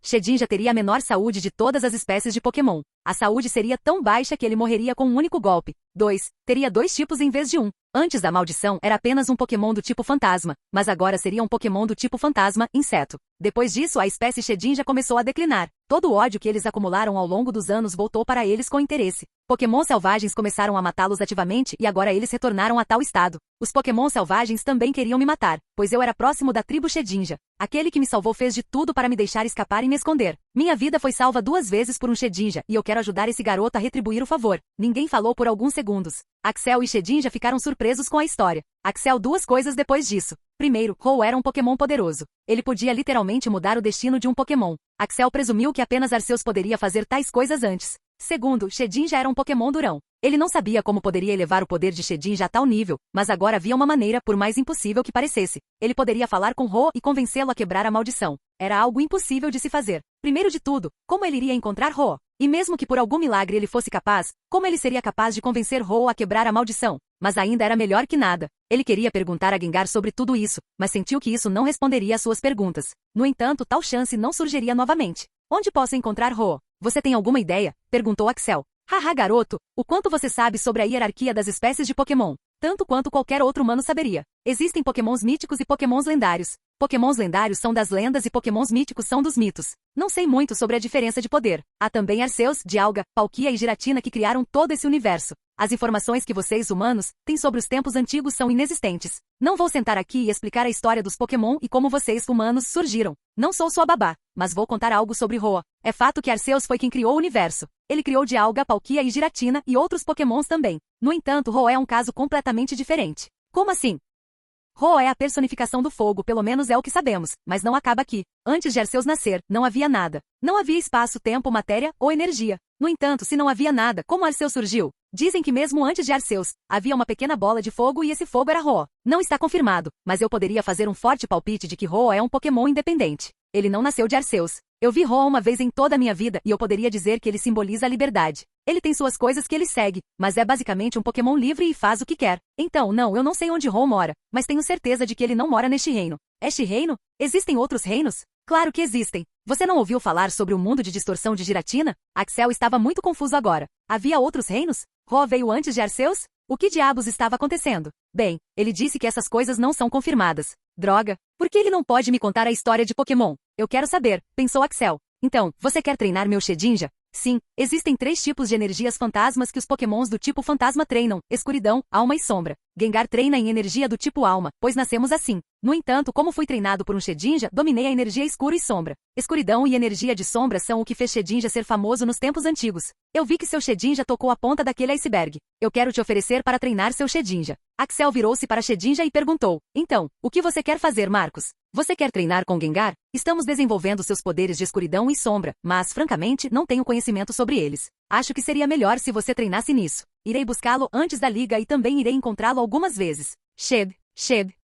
Shedinja teria a menor saúde de todas as espécies de Pokémon. A saúde seria tão baixa que ele morreria com um único golpe. 2. Teria 2 tipos em vez de 1. Antes da maldição, era apenas um Pokémon do tipo fantasma, mas agora seria um Pokémon do tipo fantasma, inseto. Depois disso, a espécie Shedinja começou a declinar. Todo o ódio que eles acumularam ao longo dos anos voltou para eles com interesse. Pokémon selvagens começaram a matá-los ativamente e agora eles retornaram a tal estado. Os Pokémon selvagens também queriam me matar, pois eu era próximo da tribo Shedinja. Aquele que me salvou fez de tudo para me deixar escapar e me esconder. Minha vida foi salva 2 vezes por um Shedinja e eu quero ajudar esse garoto a retribuir o favor. Ninguém falou por alguns segundos. Axel e Shedinja ficaram surpresos com a história. Axel 2 coisas depois disso. Primeiro, Ho era um Pokémon poderoso. Ele podia literalmente mudar o destino de um Pokémon. Axel presumiu que apenas Arceus poderia fazer tais coisas antes. Segundo, Shedinja era um Pokémon durão. Ele não sabia como poderia elevar o poder de Shedinja a tal nível, mas agora havia uma maneira, por mais impossível que parecesse. Ele poderia falar com Ho e convencê-lo a quebrar a maldição. Era algo impossível de se fazer. Primeiro de tudo, como ele iria encontrar Ho? E mesmo que por algum milagre ele fosse capaz, como ele seria capaz de convencer Ho a quebrar a maldição? Mas ainda era melhor que nada. Ele queria perguntar a Gengar sobre tudo isso, mas sentiu que isso não responderia às suas perguntas. No entanto, tal chance não surgiria novamente. Onde posso encontrar Ho? Você tem alguma ideia? Perguntou Axel. Haha, garoto, o quanto você sabe sobre a hierarquia das espécies de Pokémon? Tanto quanto qualquer outro humano saberia. Existem Pokémons míticos e Pokémons lendários. Pokémons lendários são das lendas e Pokémons míticos são dos mitos. Não sei muito sobre a diferença de poder. Há também Arceus, Dialga, Palkia e Giratina que criaram todo esse universo. As informações que vocês, humanos, têm sobre os tempos antigos são inexistentes. Não vou sentar aqui e explicar a história dos Pokémon e como vocês, humanos, surgiram. Não sou sua babá, mas vou contar algo sobre Roa. É fato que Arceus foi quem criou o universo. Ele criou Dialga, Palkia e Giratina e outros Pokémons também. No entanto, Roa é um caso completamente diferente. Como assim? Roa é a personificação do fogo, pelo menos é o que sabemos, mas não acaba aqui. Antes de Arceus nascer, não havia nada. Não havia espaço, tempo, matéria ou energia. No entanto, se não havia nada, como Arceus surgiu? Dizem que mesmo antes de Arceus, havia uma pequena bola de fogo e esse fogo era Roa. Não está confirmado, mas eu poderia fazer um forte palpite de que Roa é um Pokémon independente. Ele não nasceu de Arceus. Eu vi Roa uma vez em toda a minha vida e eu poderia dizer que ele simboliza a liberdade. Ele tem suas coisas que ele segue, mas é basicamente um Pokémon livre e faz o que quer. Então, não, eu não sei onde Roa mora, mas tenho certeza de que ele não mora neste reino. Este reino? Existem outros reinos? Claro que existem. Você não ouviu falar sobre o mundo de distorção de Giratina? Axel estava muito confuso agora. Havia outros reinos? Roa veio antes de Arceus? O que diabos estava acontecendo? Bem, ele disse que essas coisas não são confirmadas. Droga, por que ele não pode me contar a história de Pokémon? Eu quero saber, pensou Axel. Então, você quer treinar meu Shedinja? Sim, existem 3 tipos de energias fantasmas que os Pokémons do tipo fantasma treinam: escuridão, alma e sombra. Gengar treina em energia do tipo alma, pois nascemos assim. No entanto, como fui treinado por um Shedinja, dominei a energia escuro e sombra. Escuridão e energia de sombra são o que fez Shedinja ser famoso nos tempos antigos. Eu vi que seu Shedinja tocou a ponta daquele iceberg. Eu quero te oferecer para treinar seu Shedinja. Axel virou-se para Shedinja e perguntou: então, o que você quer fazer, Marcos? Você quer treinar com Gengar? Estamos desenvolvendo seus poderes de escuridão e sombra, mas, francamente, não tenho conhecimento sobre eles. Acho que seria melhor se você treinasse nisso. Irei buscá-lo antes da liga e também irei encontrá-lo algumas vezes.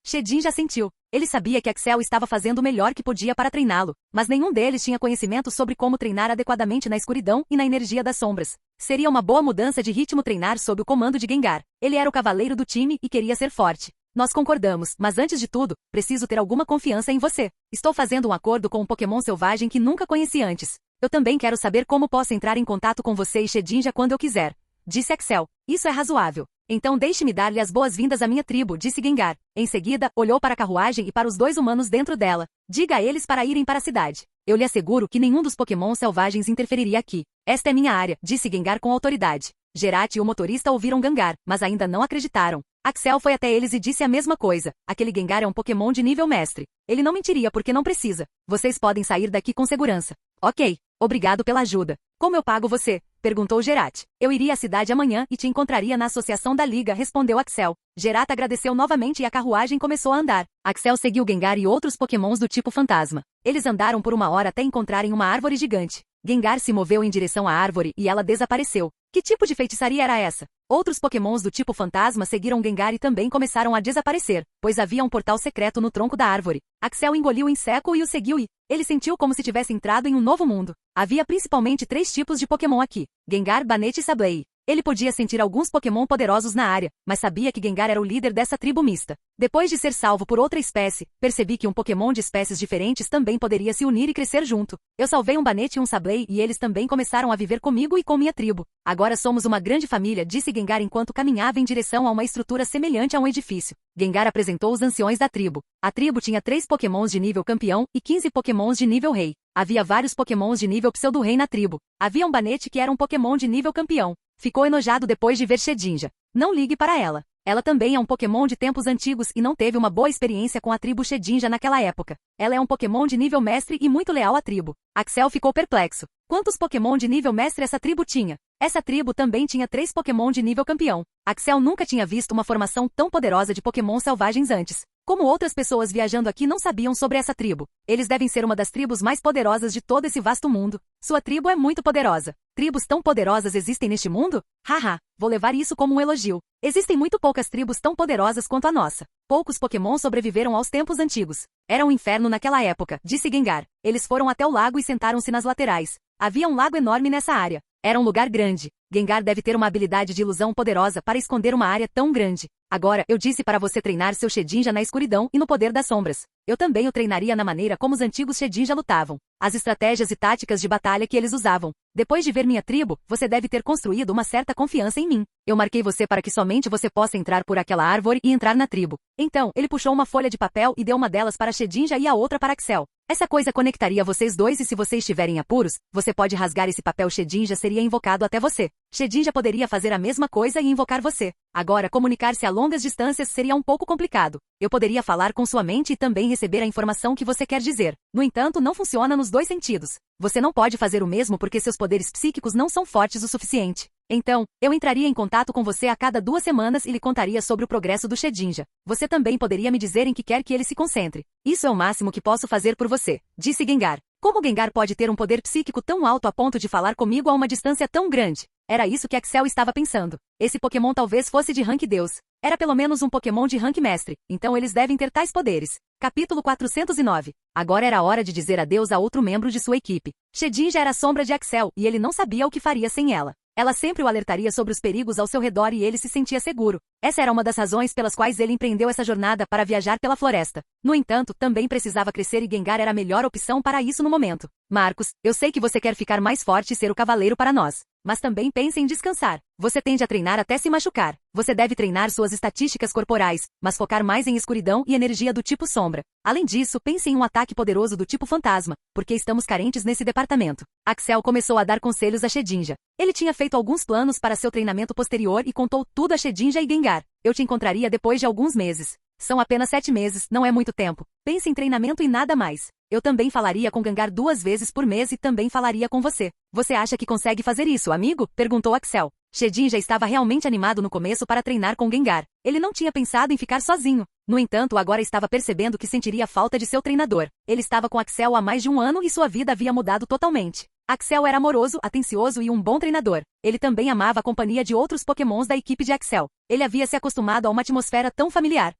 Shedinja sentiu. Ele sabia que Axel estava fazendo o melhor que podia para treiná-lo, mas nenhum deles tinha conhecimento sobre como treinar adequadamente na escuridão e na energia das sombras. Seria uma boa mudança de ritmo treinar sob o comando de Gengar. Ele era o cavaleiro do time e queria ser forte. Nós concordamos, mas antes de tudo, preciso ter alguma confiança em você. Estou fazendo um acordo com um Pokémon selvagem que nunca conheci antes. Eu também quero saber como posso entrar em contato com você e Shedinja quando eu quiser. Disse Axel. Isso é razoável. Então deixe-me dar-lhe as boas-vindas à minha tribo, disse Gengar. Em seguida, olhou para a carruagem e para os 2 humanos dentro dela. Diga a eles para irem para a cidade. Eu lhe asseguro que nenhum dos Pokémon selvagens interferiria aqui. Esta é minha área, disse Gengar com autoridade. Gerati e o motorista ouviram Gengar, mas ainda não acreditaram. Axel foi até eles e disse a mesma coisa. Aquele Gengar é um Pokémon de nível mestre. Ele não mentiria porque não precisa. Vocês podem sair daqui com segurança. Ok. Obrigado pela ajuda. Como eu pago você? Perguntou Gerati. Eu iria à cidade amanhã e te encontraria na associação da liga, respondeu Axel. Gerati agradeceu novamente e a carruagem começou a andar. Axel seguiu Gengar e outros Pokémons do tipo fantasma. Eles andaram por 1 hora até encontrarem uma árvore gigante. Gengar se moveu em direção à árvore e ela desapareceu. Que tipo de feitiçaria era essa? Outros Pokémons do tipo fantasma seguiram Gengar e também começaram a desaparecer, pois havia um portal secreto no tronco da árvore. Axel engoliu em seco e o seguiu e ele sentiu como se tivesse entrado em um novo mundo. Havia principalmente 3 tipos de Pokémon aqui: Gengar, Banette e Sableye. Ele podia sentir alguns Pokémon poderosos na área, mas sabia que Gengar era o líder dessa tribo mista. Depois de ser salvo por outra espécie, percebi que um Pokémon de espécies diferentes também poderia se unir e crescer junto. Eu salvei um Banette e um Sableye e eles também começaram a viver comigo e com minha tribo. Agora somos uma grande família, disse Gengar enquanto caminhava em direção a uma estrutura semelhante a um edifício. Gengar apresentou os anciões da tribo. A tribo tinha 3 Pokémons de nível campeão e 15 Pokémons de nível rei. Havia vários Pokémons de nível pseudo-rei na tribo. Havia um Banette que era um Pokémon de nível campeão. Ficou enojado depois de ver Shedinja. Não ligue para ela. Ela também é um Pokémon de tempos antigos e não teve uma boa experiência com a tribo Shedinja naquela época. Ela é um Pokémon de nível mestre e muito leal à tribo. Axel ficou perplexo. Quantos Pokémon de nível mestre essa tribo tinha? Essa tribo também tinha 3 Pokémon de nível campeão. Axel nunca tinha visto uma formação tão poderosa de Pokémon selvagens antes. Como outras pessoas viajando aqui não sabiam sobre essa tribo. Eles devem ser uma das tribos mais poderosas de todo esse vasto mundo. Sua tribo é muito poderosa. Tribos tão poderosas existem neste mundo? Haha, vou levar isso como um elogio. Existem muito poucas tribos tão poderosas quanto a nossa. Poucos Pokémon sobreviveram aos tempos antigos. Era um inferno naquela época, disse Gengar. Eles foram até o lago e sentaram-se nas laterais. Havia um lago enorme nessa área. Era um lugar grande. Gengar deve ter uma habilidade de ilusão poderosa para esconder uma área tão grande. Agora, eu disse para você treinar seu Shedinja na escuridão e no poder das sombras. Eu também o treinaria na maneira como os antigos Shedinja lutavam. As estratégias e táticas de batalha que eles usavam. Depois de ver minha tribo, você deve ter construído uma certa confiança em mim. Eu marquei você para que somente você possa entrar por aquela árvore e entrar na tribo. Então, ele puxou uma folha de papel e deu uma delas para Shedinja e a outra para Axel. Essa coisa conectaria vocês dois e se você estiver em apuros, você pode rasgar esse papel. Shedinja seria invocado até você. Shedinja poderia fazer a mesma coisa e invocar você. Agora, comunicar-se a longas distâncias seria um pouco complicado. Eu poderia falar com sua mente e também receber a informação que você quer dizer. No entanto, não funciona nos dois sentidos. Você não pode fazer o mesmo porque seus poderes psíquicos não são fortes o suficiente. Então, eu entraria em contato com você a cada 2 semanas e lhe contaria sobre o progresso do Shedinja. Você também poderia me dizer em que quer que ele se concentre. Isso é o máximo que posso fazer por você, disse Gengar. Como Gengar pode ter um poder psíquico tão alto a ponto de falar comigo a uma distância tão grande? Era isso que Axel estava pensando. Esse Pokémon talvez fosse de rank Deus. Era pelo menos um Pokémon de rank Mestre, então eles devem ter tais poderes. Capítulo 409. Agora era hora de dizer adeus a outro membro de sua equipe. Shedinja era a sombra de Axel e ele não sabia o que faria sem ela. Ela sempre o alertaria sobre os perigos ao seu redor e ele se sentia seguro. Essa era uma das razões pelas quais ele empreendeu essa jornada para viajar pela floresta. No entanto, também precisava crescer e Gengar era a melhor opção para isso no momento. Marcos, eu sei que você quer ficar mais forte e ser o cavaleiro para nós. Mas também pense em descansar. Você tende a treinar até se machucar. Você deve treinar suas estatísticas corporais, mas focar mais em escuridão e energia do tipo sombra. Além disso, pense em um ataque poderoso do tipo fantasma, porque estamos carentes nesse departamento. Axel começou a dar conselhos a Shedinja. Ele tinha feito alguns planos para seu treinamento posterior e contou tudo a Shedinja e Gengar. Eu te encontraria depois de alguns meses. São apenas 7 meses, não é muito tempo. Pense em treinamento e nada mais. Eu também falaria com Gengar 2 vezes por mês e também falaria com você. Você acha que consegue fazer isso, amigo? Perguntou Axel. Shedinja estava realmente animado no começo para treinar com Gengar. Ele não tinha pensado em ficar sozinho. No entanto, agora estava percebendo que sentiria falta de seu treinador. Ele estava com Axel há mais de 1 ano e sua vida havia mudado totalmente. Axel era amoroso, atencioso e um bom treinador. Ele também amava a companhia de outros Pokémons da equipe de Axel. Ele havia se acostumado a uma atmosfera tão familiar.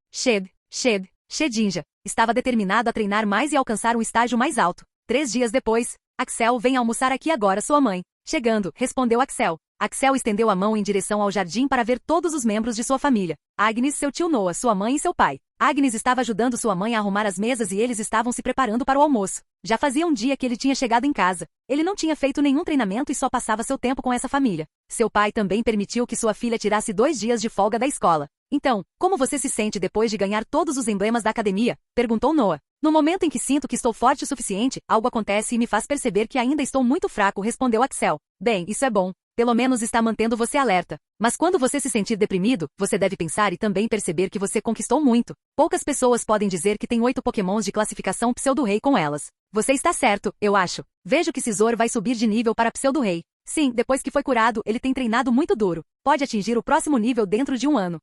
Shedinja estava determinado a treinar mais e alcançar um estágio mais alto. 3 dias depois, Axel, vem almoçar aqui agora, sua mãe. Chegando, respondeu Axel. Axel estendeu a mão em direção ao jardim para ver todos os membros de sua família. Agnes, seu tio Noah, sua mãe e seu pai. Agnes estava ajudando sua mãe a arrumar as mesas e eles estavam se preparando para o almoço. Já fazia um dia que ele tinha chegado em casa. Ele não tinha feito nenhum treinamento e só passava seu tempo com essa família. Seu pai também permitiu que sua filha tirasse 2 dias de folga da escola. Então, como você se sente depois de ganhar todos os emblemas da academia? Perguntou Noah. No momento em que sinto que estou forte o suficiente, algo acontece e me faz perceber que ainda estou muito fraco, respondeu Axel. Bem, isso é bom. Pelo menos está mantendo você alerta. Mas quando você se sentir deprimido, você deve pensar e também perceber que você conquistou muito. Poucas pessoas podem dizer que tem 8 Pokémons de classificação Pseudo-Rei com elas. Você está certo, eu acho. Vejo que Scizor vai subir de nível para Pseudo-Rei. Sim, depois que foi curado, ele tem treinado muito duro. Pode atingir o próximo nível dentro de 1 ano.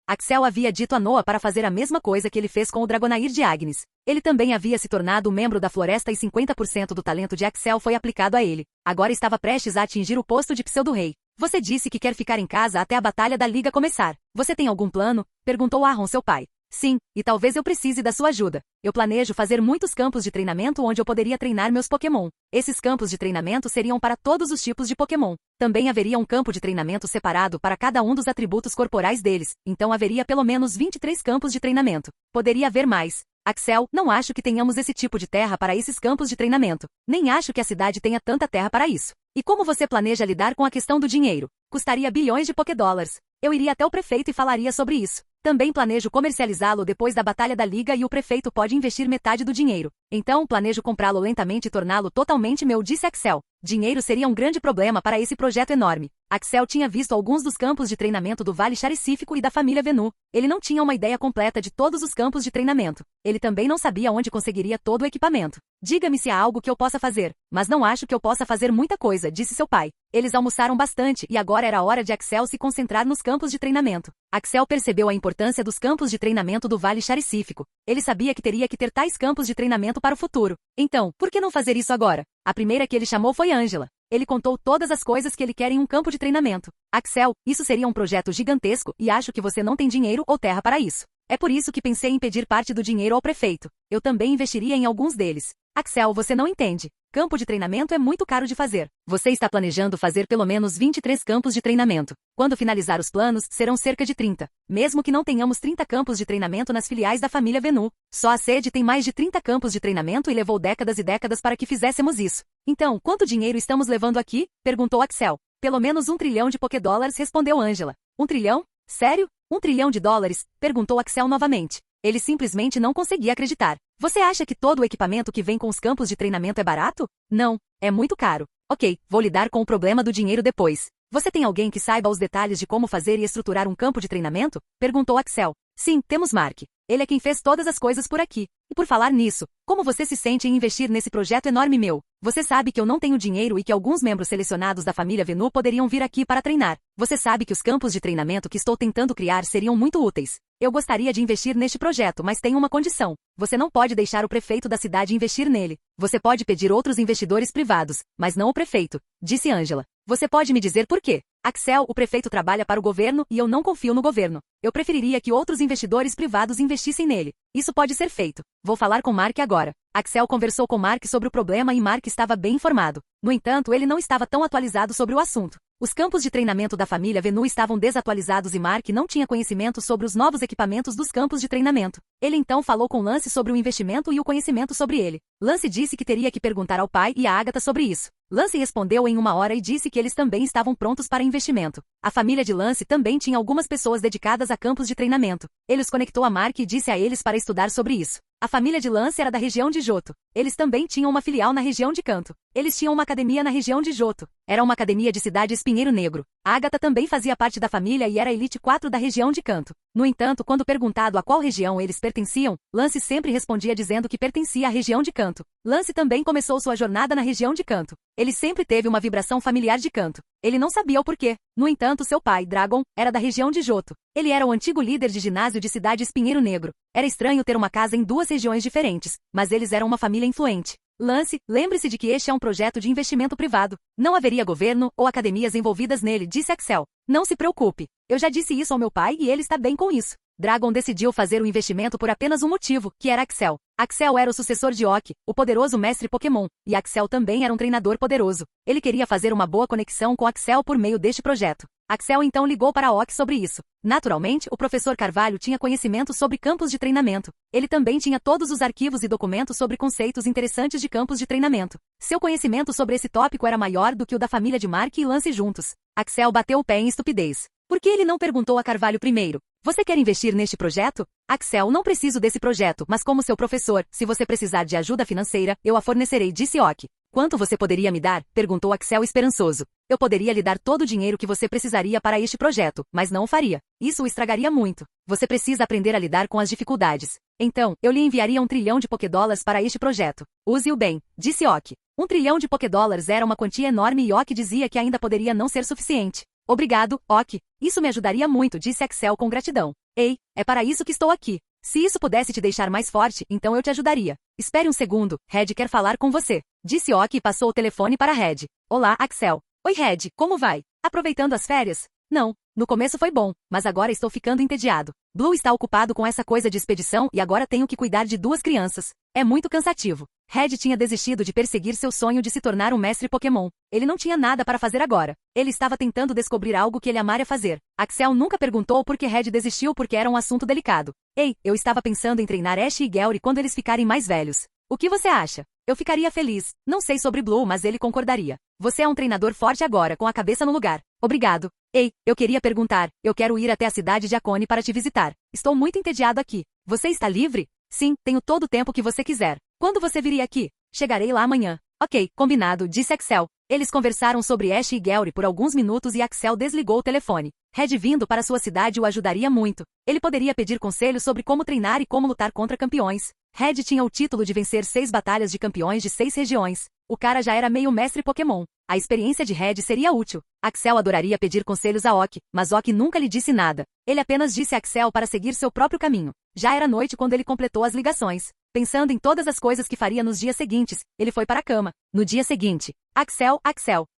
Axel havia dito a Noah para fazer a mesma coisa que ele fez com o Dragonair de Agnes. Ele também havia se tornado um membro da floresta e 50% do talento de Axel foi aplicado a ele. Agora estava prestes a atingir o posto de Pseudo-Rei. Você disse que quer ficar em casa até a batalha da liga começar. Você tem algum plano? Perguntou Aaron, seu pai. Sim, e talvez eu precise da sua ajuda. Eu planejo fazer muitos campos de treinamento onde eu poderia treinar meus Pokémon. Esses campos de treinamento seriam para todos os tipos de Pokémon. Também haveria um campo de treinamento separado para cada um dos atributos corporais deles, então haveria pelo menos 23 campos de treinamento. Poderia haver mais. Axel, não acho que tenhamos esse tipo de terra para esses campos de treinamento. Nem acho que a cidade tenha tanta terra para isso. E como você planeja lidar com a questão do dinheiro? Custaria bilhões de Pokédólares. Eu iria até o prefeito e falaria sobre isso. Também planejo comercializá-lo depois da batalha da liga e o prefeito pode investir metade do dinheiro. Então planejo comprá-lo lentamente e torná-lo totalmente meu, disse Axel. Dinheiro seria um grande problema para esse projeto enorme. Axel tinha visto alguns dos campos de treinamento do Vale Charicífico e da família Venu. Ele não tinha uma ideia completa de todos os campos de treinamento. Ele também não sabia onde conseguiria todo o equipamento. Diga-me se há algo que eu possa fazer. Mas não acho que eu possa fazer muita coisa, disse seu pai. Eles almoçaram bastante e agora era a hora de Axel se concentrar nos campos de treinamento. Axel percebeu a importância dos campos de treinamento do Vale Charicífico. Ele sabia que teria que ter tais campos de treinamento para o futuro. Então, por que não fazer isso agora? A primeira que ele chamou foi Angela. Ele contou todas as coisas que ele quer em um campo de treinamento. Axel, isso seria um projeto gigantesco e acho que você não tem dinheiro ou terra para isso. É por isso que pensei em pedir parte do dinheiro ao prefeito. Eu também investiria em alguns deles. Axel, você não entende. Campo de treinamento é muito caro de fazer. Você está planejando fazer pelo menos 23 campos de treinamento. Quando finalizar os planos, serão cerca de 30. Mesmo que não tenhamos 30 campos de treinamento nas filiais da família Venu. Só a sede tem mais de 30 campos de treinamento e levou décadas e décadas para que fizéssemos isso. Então, quanto dinheiro estamos levando aqui? Perguntou Axel. Pelo menos 1 trilhão de Pokédólares, respondeu Angela. 1 trilhão? Sério? 1 trilhão de dólares? Perguntou Axel novamente. Ele simplesmente não conseguia acreditar. Você acha que todo o equipamento que vem com os campos de treinamento é barato? Não, é muito caro. Ok, vou lidar com o problema do dinheiro depois. Você tem alguém que saiba os detalhes de como fazer e estruturar um campo de treinamento? Perguntou Axel. Sim, temos Mark. Ele é quem fez todas as coisas por aqui. E por falar nisso, como você se sente em investir nesse projeto enorme meu? Você sabe que eu não tenho dinheiro e que alguns membros selecionados da família Venu poderiam vir aqui para treinar. Você sabe que os campos de treinamento que estou tentando criar seriam muito úteis. Eu gostaria de investir neste projeto, mas tenho uma condição. Você não pode deixar o prefeito da cidade investir nele. Você pode pedir outros investidores privados, mas não o prefeito, disse Angela. Você pode me dizer por quê? Axel, o prefeito trabalha para o governo e eu não confio no governo. Eu preferiria que outros investidores privados investissem nele. Isso pode ser feito. Vou falar com Mark agora. Axel conversou com Mark sobre o problema e Mark estava bem informado. No entanto, ele não estava tão atualizado sobre o assunto. Os campos de treinamento da família Venu estavam desatualizados e Mark não tinha conhecimento sobre os novos equipamentos dos campos de treinamento. Ele então falou com Lance sobre o investimento e o conhecimento sobre ele. Lance disse que teria que perguntar ao pai e a Agatha sobre isso. Lance respondeu em 1 hora e disse que eles também estavam prontos para investimento. A família de Lance também tinha algumas pessoas dedicadas a campos de treinamento. Ele os conectou a Mark e disse a eles para estudar sobre isso. A família de Lance era da região de Johto. Eles também tinham uma filial na região de Kanto. Eles tinham uma academia na região de Johto. Era uma academia de cidade Espinheiro Negro. A Agatha também fazia parte da família e era a Elite 4 da região de Kanto. No entanto, quando perguntado a qual região eles pertenciam, Lance sempre respondia dizendo que pertencia à região de Kanto. Lance também começou sua jornada na região de Kanto. Ele sempre teve uma vibração familiar de Kanto. Ele não sabia o porquê. No entanto, seu pai, Dragon, era da região de Johto. Ele era o antigo líder de ginásio de cidade Espinheiro Negro. Era estranho ter uma casa em 2 regiões diferentes, mas eles eram uma família influente. Lance, lembre-se de que este é um projeto de investimento privado. Não haveria governo ou academias envolvidas nele, disse Axel. Não se preocupe. Eu já disse isso ao meu pai e ele está bem com isso. Dragon decidiu fazer o investimento por apenas um motivo, que era Axel. Axel era o sucessor de Oki, o poderoso mestre Pokémon, e Axel também era um treinador poderoso. Ele queria fazer uma boa conexão com Axel por meio deste projeto. Axel então ligou para Oki sobre isso. Naturalmente, o professor Carvalho tinha conhecimento sobre campos de treinamento. Ele também tinha todos os arquivos e documentos sobre conceitos interessantes de campos de treinamento. Seu conhecimento sobre esse tópico era maior do que o da família de Mark e Lance juntos. Axel bateu o pé em estupidez. Por que ele não perguntou a Carvalho primeiro? Você quer investir neste projeto? Axel, não preciso desse projeto, mas como seu professor, se você precisar de ajuda financeira, eu a fornecerei, disse Oki. Quanto você poderia me dar? Perguntou Axel esperançoso. Eu poderia lhe dar todo o dinheiro que você precisaria para este projeto, mas não o faria. Isso o estragaria muito. Você precisa aprender a lidar com as dificuldades. Então, eu lhe enviaria 1 trilhão de Pokédólares para este projeto. Use-o bem, disse Oki. 1 trilhão de Pokédólares era uma quantia enorme e Oki dizia que ainda poderia não ser suficiente. Obrigado, Oki. Isso me ajudaria muito, disse Axel com gratidão. Ei, é para isso que estou aqui. Se isso pudesse te deixar mais forte, então eu te ajudaria. Espere um segundo, Red quer falar com você. Disse Oki e passou o telefone para Red. Olá, Axel. Oi, Red, como vai? Aproveitando as férias? Não, no começo foi bom, mas agora estou ficando entediado. Blue está ocupado com essa coisa de expedição e agora tenho que cuidar de 2 crianças. É muito cansativo. Red tinha desistido de perseguir seu sonho de se tornar um mestre Pokémon. Ele não tinha nada para fazer agora. Ele estava tentando descobrir algo que ele amaria fazer. Axel nunca perguntou por que Red desistiu porque era um assunto delicado. Ei, eu estava pensando em treinar Ash e Gary quando eles ficarem mais velhos. O que você acha? Eu ficaria feliz. Não sei sobre Blue, mas ele concordaria. Você é um treinador forte agora, com a cabeça no lugar. Obrigado. Ei, eu queria perguntar. Eu quero ir até a cidade de Akone para te visitar. Estou muito entediado aqui. Você está livre? Sim, tenho todo o tempo que você quiser. Quando você viria aqui? Chegarei lá amanhã. Ok, combinado, disse Axel. Eles conversaram sobre Ash e Gary por alguns minutos e Axel desligou o telefone. Red vindo para sua cidade o ajudaria muito. Ele poderia pedir conselhos sobre como treinar e como lutar contra campeões. Red tinha o título de vencer 6 batalhas de campeões de 6 regiões. O cara já era meio mestre Pokémon. A experiência de Red seria útil. Axel adoraria pedir conselhos a Oki, mas Oki nunca lhe disse nada. Ele apenas disse a Axel para seguir seu próprio caminho. Já era noite quando ele completou as ligações. Pensando em todas as coisas que faria nos dias seguintes, ele foi para a cama. No dia seguinte, Axel,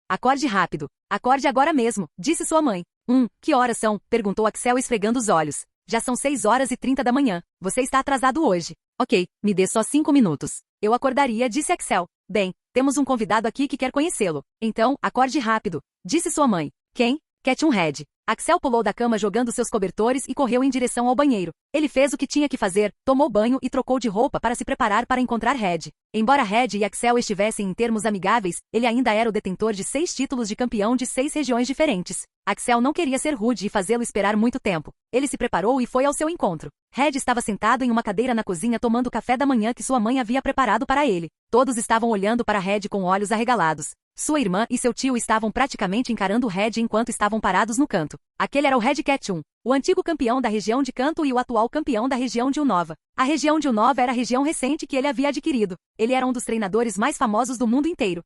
acorde rápido. Acorde agora mesmo, disse sua mãe. Que horas são? Perguntou Axel esfregando os olhos. Já são 6h30 da manhã. Você está atrasado hoje. Ok, me dê só 5 minutos. Eu acordaria, disse Axel. Bem, temos um convidado aqui que quer conhecê-lo. Então, acorde rápido, disse sua mãe. Quem? Ketchum Red. Axel pulou da cama jogando seus cobertores e correu em direção ao banheiro. Ele fez o que tinha que fazer, tomou banho e trocou de roupa para se preparar para encontrar Red. Embora Red e Axel estivessem em termos amigáveis, ele ainda era o detentor de 6 títulos de campeão de 6 regiões diferentes. Axel não queria ser rude e fazê-lo esperar muito tempo. Ele se preparou e foi ao seu encontro. Red estava sentado em uma cadeira na cozinha tomando o café da manhã que sua mãe havia preparado para ele. Todos estavam olhando para Red com olhos arregalados. Sua irmã e seu tio estavam praticamente encarando Red enquanto estavam parados no canto. Aquele era o Red Ketchum, o antigo campeão da região de Kanto e o atual campeão da região de Unova. A região de Unova era a região recente que ele havia adquirido. Ele era um dos treinadores mais famosos do mundo inteiro.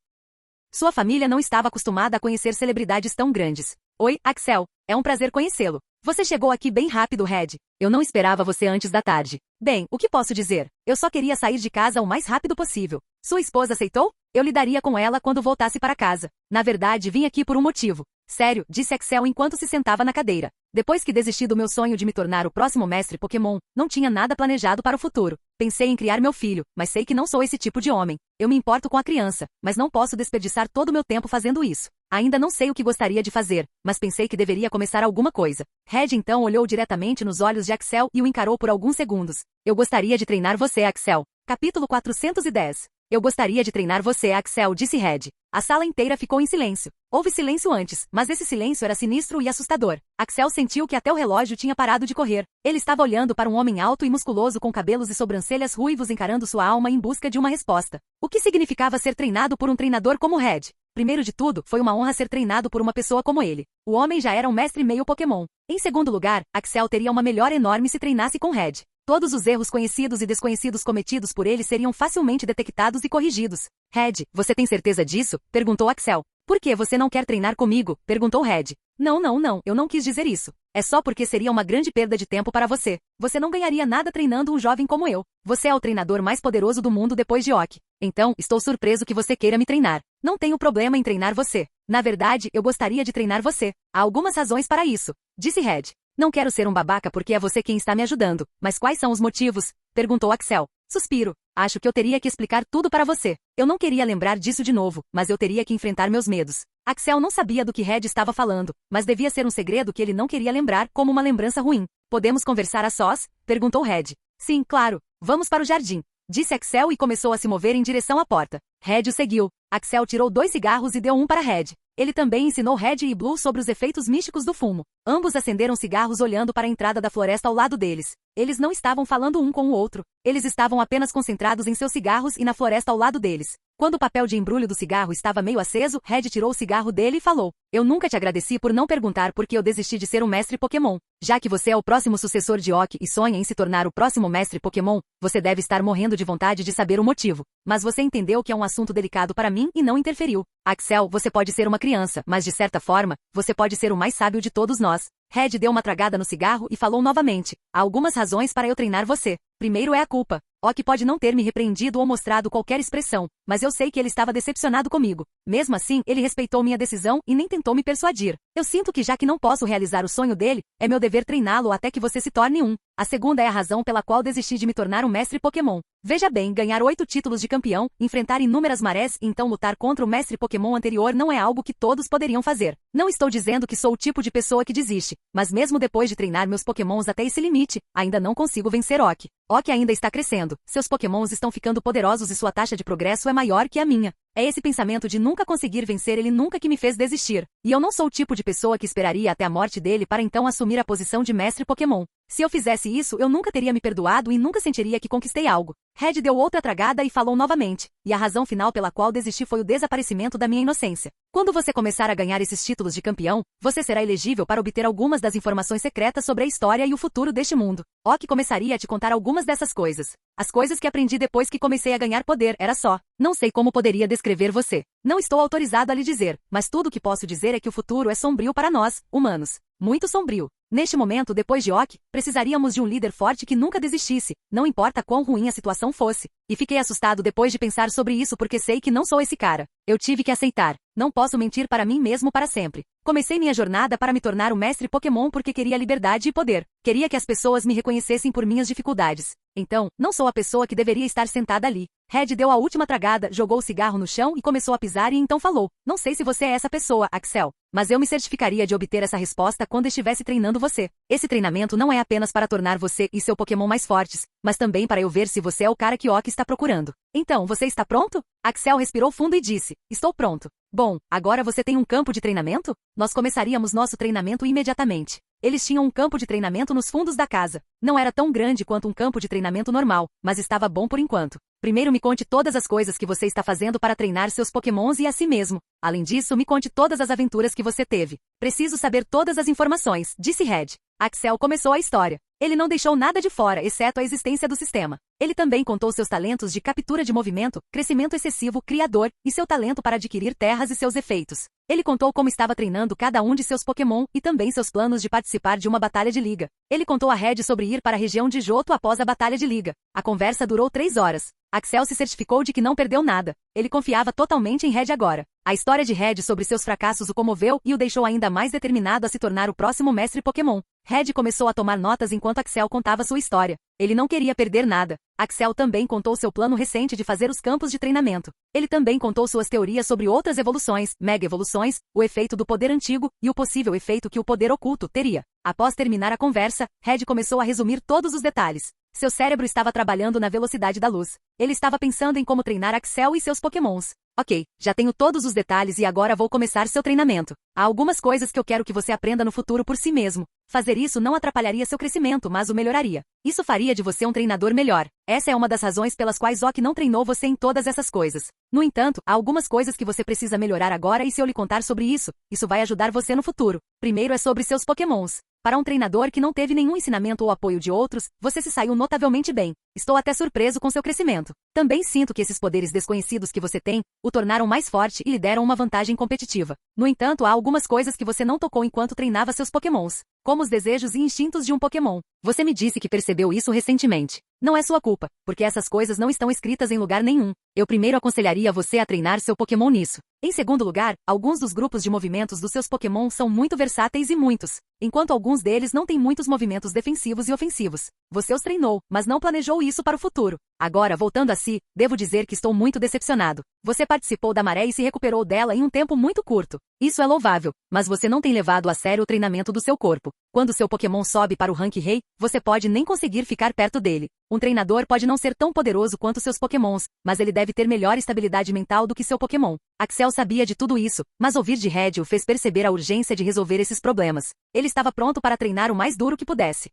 Sua família não estava acostumada a conhecer celebridades tão grandes. Oi, Axel. É um prazer conhecê-lo. Você chegou aqui bem rápido, Red. Eu não esperava você antes da tarde. Bem, o que posso dizer? Eu só queria sair de casa o mais rápido possível. Sua esposa aceitou? Eu lidaria com ela quando voltasse para casa. Na verdade, vim aqui por um motivo. Sério, disse Axel enquanto se sentava na cadeira. Depois que desisti do meu sonho de me tornar o próximo mestre Pokémon, não tinha nada planejado para o futuro. Pensei em criar meu filho, mas sei que não sou esse tipo de homem. Eu me importo com a criança, mas não posso desperdiçar todo o meu tempo fazendo isso. Ainda não sei o que gostaria de fazer, mas pensei que deveria começar alguma coisa. Red então olhou diretamente nos olhos de Axel e o encarou por alguns segundos. Eu gostaria de treinar você, Axel. Capítulo 410. Eu gostaria de treinar você, Axel, disse Red. A sala inteira ficou em silêncio. Houve silêncio antes, mas esse silêncio era sinistro e assustador. Axel sentiu que até o relógio tinha parado de correr. Ele estava olhando para um homem alto e musculoso com cabelos e sobrancelhas ruivos encarando sua alma em busca de uma resposta. O que significava ser treinado por um treinador como Red? Primeiro de tudo, foi uma honra ser treinado por uma pessoa como ele. O homem já era um mestre meio Pokémon. Em segundo lugar, Axel teria uma melhor enorme se treinasse com Red. Todos os erros conhecidos e desconhecidos cometidos por ele seriam facilmente detectados e corrigidos. Red, você tem certeza disso? Perguntou Axel. Por que você não quer treinar comigo? Perguntou Red. Não, eu não quis dizer isso. É só porque seria uma grande perda de tempo para você. Você não ganharia nada treinando um jovem como eu. Você é o treinador mais poderoso do mundo depois de Ok. Então, estou surpreso que você queira me treinar. Não tenho problema em treinar você. Na verdade, eu gostaria de treinar você. Há algumas razões para isso, disse Red. Não quero ser um babaca porque é você quem está me ajudando. Mas quais são os motivos? Perguntou Axel. Suspiro. Acho que eu teria que explicar tudo para você. Eu não queria lembrar disso de novo, mas eu teria que enfrentar meus medos. Axel não sabia do que Red estava falando, mas devia ser um segredo que ele não queria lembrar como uma lembrança ruim. Podemos conversar a sós? Perguntou Red. Sim, claro. Vamos para o jardim, disse Axel e começou a se mover em direção à porta. Red o seguiu. Axel tirou 2 cigarros e deu um para Red. Ele também ensinou Red e Blue sobre os efeitos místicos do fumo. Ambos acenderam cigarros olhando para a entrada da floresta ao lado deles. Eles não estavam falando um com o outro. Eles estavam apenas concentrados em seus cigarros e na floresta ao lado deles. Quando o papel de embrulho do cigarro estava meio aceso, Red tirou o cigarro dele e falou. Eu nunca te agradeci por não perguntar por que eu desisti de ser um mestre Pokémon. Já que você é o próximo sucessor de Ok e sonha em se tornar o próximo mestre Pokémon, você deve estar morrendo de vontade de saber o motivo. Mas você entendeu que é um assunto delicado para mim e não interferiu. Axel, você pode ser uma criança, mas de certa forma, você pode ser o mais sábio de todos nós. Red deu uma tragada no cigarro e falou novamente. Há algumas razões para eu treinar você. Primeiro é a culpa. Ok pode não ter me repreendido ou mostrado qualquer expressão, mas eu sei que ele estava decepcionado comigo. Mesmo assim, ele respeitou minha decisão e nem tentou me persuadir. Eu sinto que já que não posso realizar o sonho dele, é meu dever treiná-lo até que você se torne um. A segunda é a razão pela qual desisti de me tornar um mestre Pokémon. Veja bem, ganhar 8 títulos de campeão, enfrentar inúmeras marés e então lutar contra o mestre Pokémon anterior não é algo que todos poderiam fazer. Não estou dizendo que sou o tipo de pessoa que desiste, mas mesmo depois de treinar meus Pokémons até esse limite, ainda não consigo vencer Ok. Ok ainda está crescendo, seus Pokémons estão ficando poderosos e sua taxa de progresso é maior que a minha. É esse pensamento de nunca conseguir vencer ele nunca que me fez desistir. E eu não sou o tipo de pessoa que esperaria até a morte dele para então assumir a posição de mestre Pokémon. Se eu fizesse isso, eu nunca teria me perdoado e nunca sentiria que conquistei algo. Red deu outra tragada e falou novamente. E a razão final pela qual desisti foi o desaparecimento da minha inocência. Quando você começar a ganhar esses títulos de campeão, você será elegível para obter algumas das informações secretas sobre a história e o futuro deste mundo. Ok começaria a te contar algumas dessas coisas. As coisas que aprendi depois que comecei a ganhar poder, era só. Não sei como poderia descrever você. Não estou autorizado a lhe dizer, mas tudo o que posso dizer é que o futuro é sombrio para nós, humanos. Muito sombrio. Neste momento, depois de Ok, precisaríamos de um líder forte que nunca desistisse, não importa quão ruim a situação fosse. E fiquei assustado depois de pensar sobre isso porque sei que não sou esse cara. Eu tive que aceitar. Não posso mentir para mim mesmo para sempre. Comecei minha jornada para me tornar o mestre Pokémon porque queria liberdade e poder. Queria que as pessoas me reconhecessem por minhas dificuldades. Então, não sou a pessoa que deveria estar sentada ali. Red deu a última tragada, jogou o cigarro no chão e começou a pisar e então falou: não sei se você é essa pessoa, Axel. Mas eu me certificaria de obter essa resposta quando estivesse treinando você. Esse treinamento não é apenas para tornar você e seu Pokémon mais fortes, mas também para eu ver se você é o cara que Oki está procurando. Então, você está pronto? Axel respirou fundo e disse: estou pronto. Bom, agora você tem um campo de treinamento? Nós começaríamos nosso treinamento imediatamente. Eles tinham um campo de treinamento nos fundos da casa. Não era tão grande quanto um campo de treinamento normal, mas estava bom por enquanto. Primeiro me conte todas as coisas que você está fazendo para treinar seus Pokémons e a si mesmo. Além disso, me conte todas as aventuras que você teve. Preciso saber todas as informações, disse Red. Axel começou a história. Ele não deixou nada de fora, exceto a existência do sistema. Ele também contou seus talentos de captura de movimento, crescimento excessivo, criador, e seu talento para adquirir terras e seus efeitos. Ele contou como estava treinando cada um de seus Pokémon e também seus planos de participar de uma batalha de liga. Ele contou a Red sobre ir para a região de Johto após a batalha de liga. A conversa durou 3 horas. Axel se certificou de que não perdeu nada. Ele confiava totalmente em Red agora. A história de Red sobre seus fracassos o comoveu e o deixou ainda mais determinado a se tornar o próximo mestre Pokémon. Red começou a tomar notas enquanto Axel contava sua história. Ele não queria perder nada. Axel também contou seu plano recente de fazer os campos de treinamento. Ele também contou suas teorias sobre outras evoluções, mega-evoluções, o efeito do poder antigo e o possível efeito que o poder oculto teria. Após terminar a conversa, Red começou a resumir todos os detalhes. Seu cérebro estava trabalhando na velocidade da luz. Ele estava pensando em como treinar Axel e seus Pokémons. Ok, já tenho todos os detalhes e agora vou começar seu treinamento. Há algumas coisas que eu quero que você aprenda no futuro por si mesmo. Fazer isso não atrapalharia seu crescimento, mas o melhoraria. Isso faria de você um treinador melhor. Essa é uma das razões pelas quais Oki não treinou você em todas essas coisas. No entanto, há algumas coisas que você precisa melhorar agora e se eu lhe contar sobre isso, isso vai ajudar você no futuro. Primeiro é sobre seus Pokémons. Para um treinador que não teve nenhum ensinamento ou apoio de outros, você se saiu notavelmente bem. Estou até surpreso com seu crescimento. Também sinto que esses poderes desconhecidos que você tem, o tornaram mais forte e lhe deram uma vantagem competitiva. No entanto, há algumas coisas que você não tocou enquanto treinava seus Pokémons, como os desejos e instintos de um Pokémon. Você me disse que percebeu isso recentemente. Não é sua culpa, porque essas coisas não estão escritas em lugar nenhum. Eu primeiro aconselharia você a treinar seu Pokémon nisso. Em segundo lugar, alguns dos grupos de movimentos dos seus Pokémon são muito versáteis e muitos, enquanto alguns deles não têm muitos movimentos defensivos e ofensivos. Você os treinou, mas não planejou isso para o futuro. Agora, voltando a si, devo dizer que estou muito decepcionado. Você participou da maré e se recuperou dela em um tempo muito curto. Isso é louvável, mas você não tem levado a sério o treinamento do seu corpo. Quando seu Pokémon sobe para o rank rei, você pode nem conseguir ficar perto dele. Um treinador pode não ser tão poderoso quanto seus Pokémons, mas ele deve ter melhor estabilidade mental do que seu Pokémon. Axel sabia de tudo isso, mas ouvir de Red o fez perceber a urgência de resolver esses problemas. Ele estava pronto para treinar o mais duro que pudesse.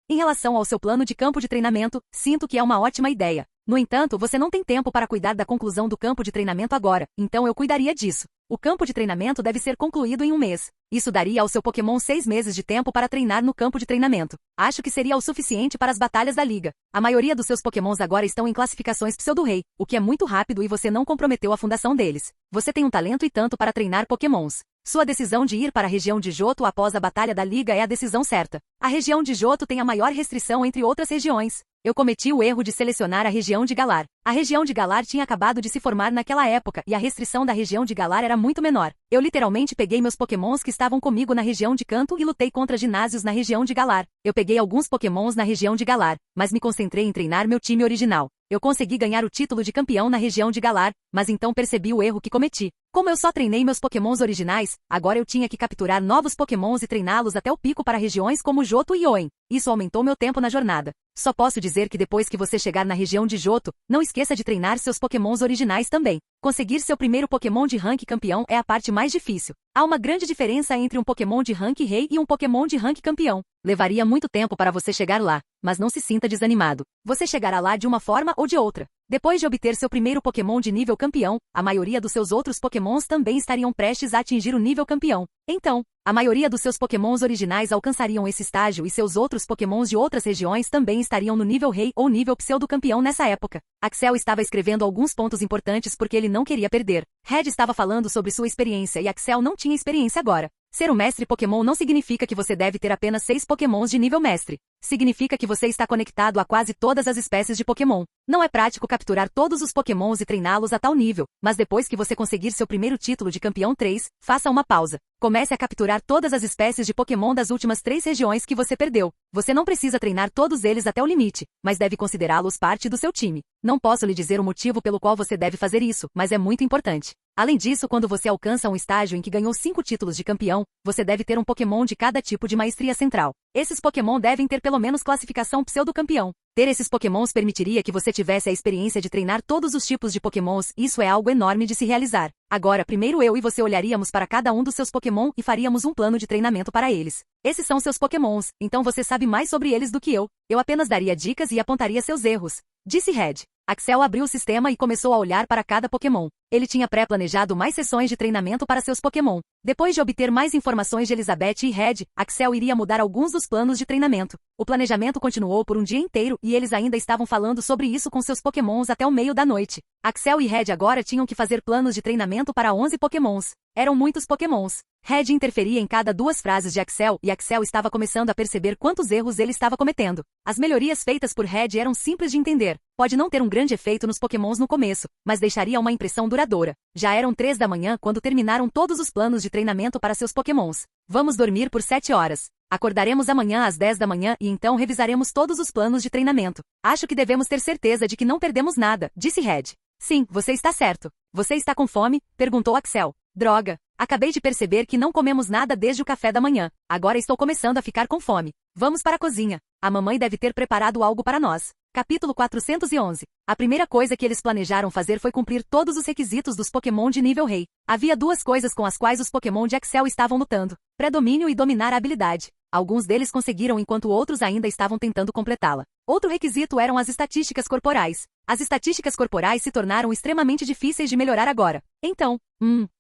Em relação ao seu plano de campo de treinamento, sinto que é uma ótima ideia. No entanto, você não tem tempo para cuidar da conclusão do campo de treinamento agora, então eu cuidaria disso. O campo de treinamento deve ser concluído em um mês. Isso daria ao seu Pokémon 6 meses de tempo para treinar no campo de treinamento. Acho que seria o suficiente para as batalhas da liga. A maioria dos seus Pokémons agora estão em classificações pseudo-rei, o que é muito rápido e você não comprometeu a fundação deles. Você tem um talento e tanto para treinar Pokémons. Sua decisão de ir para a região de Johto após a batalha da liga é a decisão certa. A região de Johto tem a maior restrição entre outras regiões. Eu cometi o erro de selecionar a região de Galar. A região de Galar tinha acabado de se formar naquela época e a restrição da região de Galar era muito menor. Eu literalmente peguei meus Pokémons que estavam comigo na região de Kanto e lutei contra ginásios na região de Galar. Eu peguei alguns Pokémons na região de Galar, mas me concentrei em treinar meu time original. Eu consegui ganhar o título de campeão na região de Galar, mas então percebi o erro que cometi. Como eu só treinei meus Pokémons originais, agora eu tinha que capturar novos Pokémons e treiná-los até o pico para regiões como Johto e Hoenn. Isso aumentou meu tempo na jornada. Só posso dizer que depois que você chegar na região de Johto, não esqueça de treinar seus Pokémons originais também. Conseguir seu primeiro Pokémon de rank campeão é a parte mais difícil. Há uma grande diferença entre um Pokémon de rank rei e um Pokémon de rank campeão. Levaria muito tempo para você chegar lá, mas não se sinta desanimado. Você chegará lá de uma forma ou de outra. Depois de obter seu primeiro Pokémon de nível campeão, a maioria dos seus outros Pokémons também estariam prestes a atingir o nível campeão. Então, a maioria dos seus Pokémons originais alcançariam esse estágio e seus outros Pokémons de outras regiões também estariam no nível rei ou nível pseudo-campeão nessa época. Axel estava escrevendo alguns pontos importantes porque ele não queria perder. Red estava falando sobre sua experiência e Axel não tinha experiência agora. Ser um mestre Pokémon não significa que você deve ter apenas 6 Pokémons de nível mestre. significa que você está conectado a quase todas as espécies de Pokémon. Não é prático capturar todos os Pokémons e treiná-los a tal nível, mas depois que você conseguir seu primeiro título de campeão 3, faça uma pausa. Comece a capturar todas as espécies de Pokémon das últimas 3 regiões que você perdeu. Você não precisa treinar todos eles até o limite, mas deve considerá-los parte do seu time. Não posso lhe dizer o motivo pelo qual você deve fazer isso, mas é muito importante. Além disso, quando você alcança um estágio em que ganhou 5 títulos de campeão, você deve ter um Pokémon de cada tipo de maestria central. Esses Pokémon devem ter pelo menos classificação pseudo-campeão. Ter esses Pokémons permitiria que você tivesse a experiência de treinar todos os tipos de Pokémons, e isso é algo enorme de se realizar. Agora, primeiro eu e você olharíamos para cada um dos seus Pokémon e faríamos um plano de treinamento para eles. Esses são seus Pokémons, então você sabe mais sobre eles do que eu. Eu apenas daria dicas e apontaria seus erros, disse Red. Axel abriu o sistema e começou a olhar para cada Pokémon. Ele tinha pré-planejado mais sessões de treinamento para seus Pokémon. Depois de obter mais informações de Elizabeth e Red, Axel iria mudar alguns dos planos de treinamento. O planejamento continuou por um dia inteiro e eles ainda estavam falando sobre isso com seus Pokémons até o meio da noite. Axel e Red agora tinham que fazer planos de treinamento para 11 Pokémons. Eram muitos Pokémons. Red interferia em cada 2 frases de Axel e Axel estava começando a perceber quantos erros ele estava cometendo. As melhorias feitas por Red eram simples de entender. Pode não ter um grande efeito nos Pokémons no começo, mas deixaria uma impressão duradoura. Já eram 3 da manhã quando terminaram todos os planos de treinamento para seus Pokémons. Vamos dormir por 7 horas. Acordaremos amanhã às 10 da manhã e então revisaremos todos os planos de treinamento. Acho que devemos ter certeza de que não perdemos nada, disse Red. Sim, você está certo. Você está com fome? Perguntou Axel. Droga. Acabei de perceber que não comemos nada desde o café da manhã. Agora estou começando a ficar com fome. Vamos para a cozinha. A mamãe deve ter preparado algo para nós. Capítulo 411. A primeira coisa que eles planejaram fazer foi cumprir todos os requisitos dos Pokémon de nível Rei. Havia 2 coisas com as quais os Pokémon de Axel estavam lutando: predomínio e dominar a habilidade. Alguns deles conseguiram enquanto outros ainda estavam tentando completá-la. Outro requisito eram as estatísticas corporais. As estatísticas corporais se tornaram extremamente difíceis de melhorar agora. Então,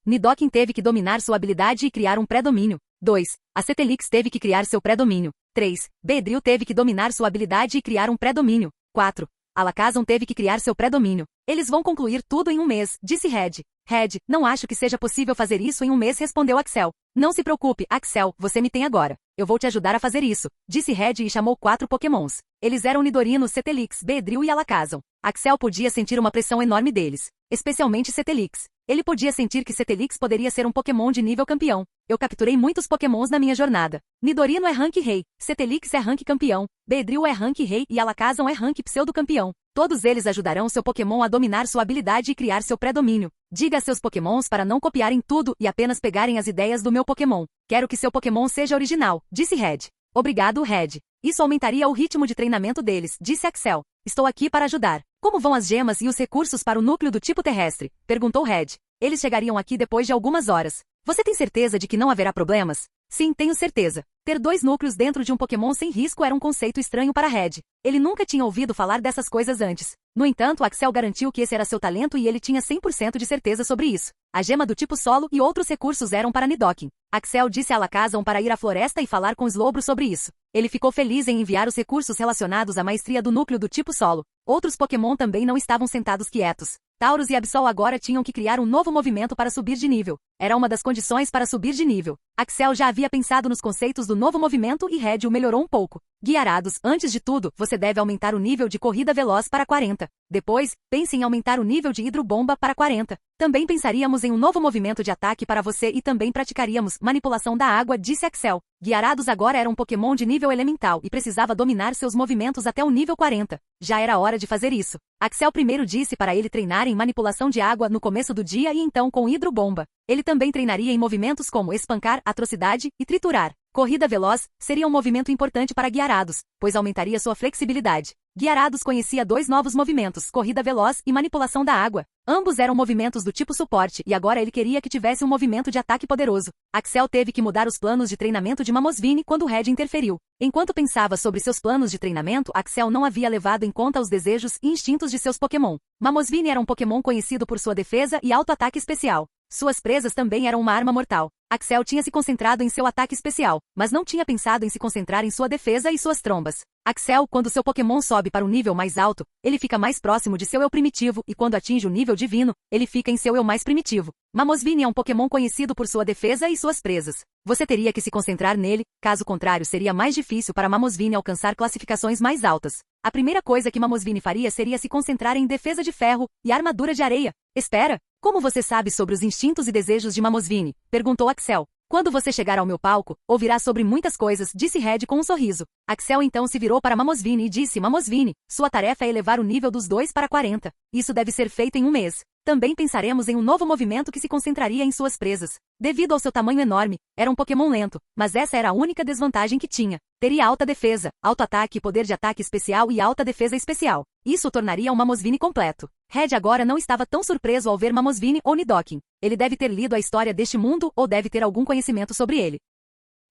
Nidoking teve que dominar sua habilidade e criar um pré-domínio. 2. A Cetelix teve que criar seu pré-domínio. 3. Beedrill teve que dominar sua habilidade e criar um pré-domínio. 4. Alakazam teve que criar seu pré-domínio. Eles vão concluir tudo em um mês, disse Red. Red, não acho que seja possível fazer isso em um mês, respondeu Axel. Não se preocupe, Axel, você me tem agora. Eu vou te ajudar a fazer isso, disse Red e chamou 4 Pokémons. Eles eram Nidorino, Cetelix, Beedrill e Alakazam. Axel podia sentir uma pressão enorme deles, especialmente Cetelix. Ele podia sentir que Cetelix poderia ser um Pokémon de nível campeão. Eu capturei muitos Pokémons na minha jornada. Nidorino é rank Rei, Cetelix é rank campeão, Beedrill é rank Rei e Alakazam é rank pseudo-campeão. Todos eles ajudarão seu Pokémon a dominar sua habilidade e criar seu pré-domínio. Diga a seus Pokémons para não copiarem tudo e apenas pegarem as ideias do meu Pokémon. Quero que seu Pokémon seja original, disse Red. Obrigado, Red. Isso aumentaria o ritmo de treinamento deles, disse Axel. Estou aqui para ajudar. Como vão as gemas e os recursos para o núcleo do tipo terrestre? Perguntou Red. Eles chegariam aqui depois de algumas horas. Você tem certeza de que não haverá problemas? Sim, tenho certeza. Ter 2 núcleos dentro de um Pokémon sem risco era um conceito estranho para Red. Ele nunca tinha ouvido falar dessas coisas antes. No entanto, Axel garantiu que esse era seu talento e ele tinha 100% de certeza sobre isso. A gema do tipo solo e outros recursos eram para Nidoking. Axel disse a Alakazam para ir à floresta e falar com Slowbro sobre isso. Ele ficou feliz em enviar os recursos relacionados à maestria do núcleo do tipo solo. Outros Pokémon também não estavam sentados quietos. Tauros e Absol agora tinham que criar um novo movimento para subir de nível. Era uma das condições para subir de nível. Axel já havia pensado nos conceitos do novo movimento e Red o melhorou um pouco. Guiarados, antes de tudo, você deve aumentar o nível de corrida veloz para 40. Depois, pense em aumentar o nível de hidrobomba para 40. Também pensaríamos em um novo movimento de ataque para você e também praticaríamos manipulação da água, disse Axel. Guiarados agora era um Pokémon de nível elemental e precisava dominar seus movimentos até o nível 40. Já era hora de fazer isso. Axel primeiro disse para ele treinar em manipulação de água no começo do dia e então com hidrobomba. Ele também treinaria em movimentos como espancar, atrocidade e triturar. Corrida veloz seria um movimento importante para Guiarados, pois aumentaria sua flexibilidade. Guiarados conhecia 2 novos movimentos, corrida veloz e manipulação da água. Ambos eram movimentos do tipo suporte e agora ele queria que tivesse um movimento de ataque poderoso. Axel teve que mudar os planos de treinamento de Mamoswine quando Red interferiu. Enquanto pensava sobre seus planos de treinamento, Axel não havia levado em conta os desejos e instintos de seus Pokémon. Mamoswine era um Pokémon conhecido por sua defesa e auto-ataque especial. Suas presas também eram uma arma mortal. Axel tinha se concentrado em seu ataque especial, mas não tinha pensado em se concentrar em sua defesa e suas trombas. Axel, quando seu Pokémon sobe para um nível mais alto, ele fica mais próximo de seu eu primitivo e quando atinge o nível divino, ele fica em seu eu mais primitivo. Mamoswine é um Pokémon conhecido por sua defesa e suas presas. Você teria que se concentrar nele, caso contrário seria mais difícil para Mamoswine alcançar classificações mais altas. A primeira coisa que Mamoswine faria seria se concentrar em defesa de ferro e armadura de areia. Espera, como você sabe sobre os instintos e desejos de Mamoswine? Perguntou Axel. Quando você chegar ao meu palco, ouvirá sobre muitas coisas, disse Red com um sorriso. Axel então se virou para Mamoswine e disse: Mamoswine, sua tarefa é elevar o nível dos 2 para 40. Isso deve ser feito em um mês. Também pensaremos em um novo movimento que se concentraria em suas presas. Devido ao seu tamanho enorme, era um Pokémon lento, mas essa era a única desvantagem que tinha. Teria alta defesa, alto ataque, poder de ataque especial e alta defesa especial. Isso o tornaria um Mamoswine completo. Red agora não estava tão surpreso ao ver Mamoswine ou Nidoking. Ele deve ter lido a história deste mundo ou deve ter algum conhecimento sobre ele.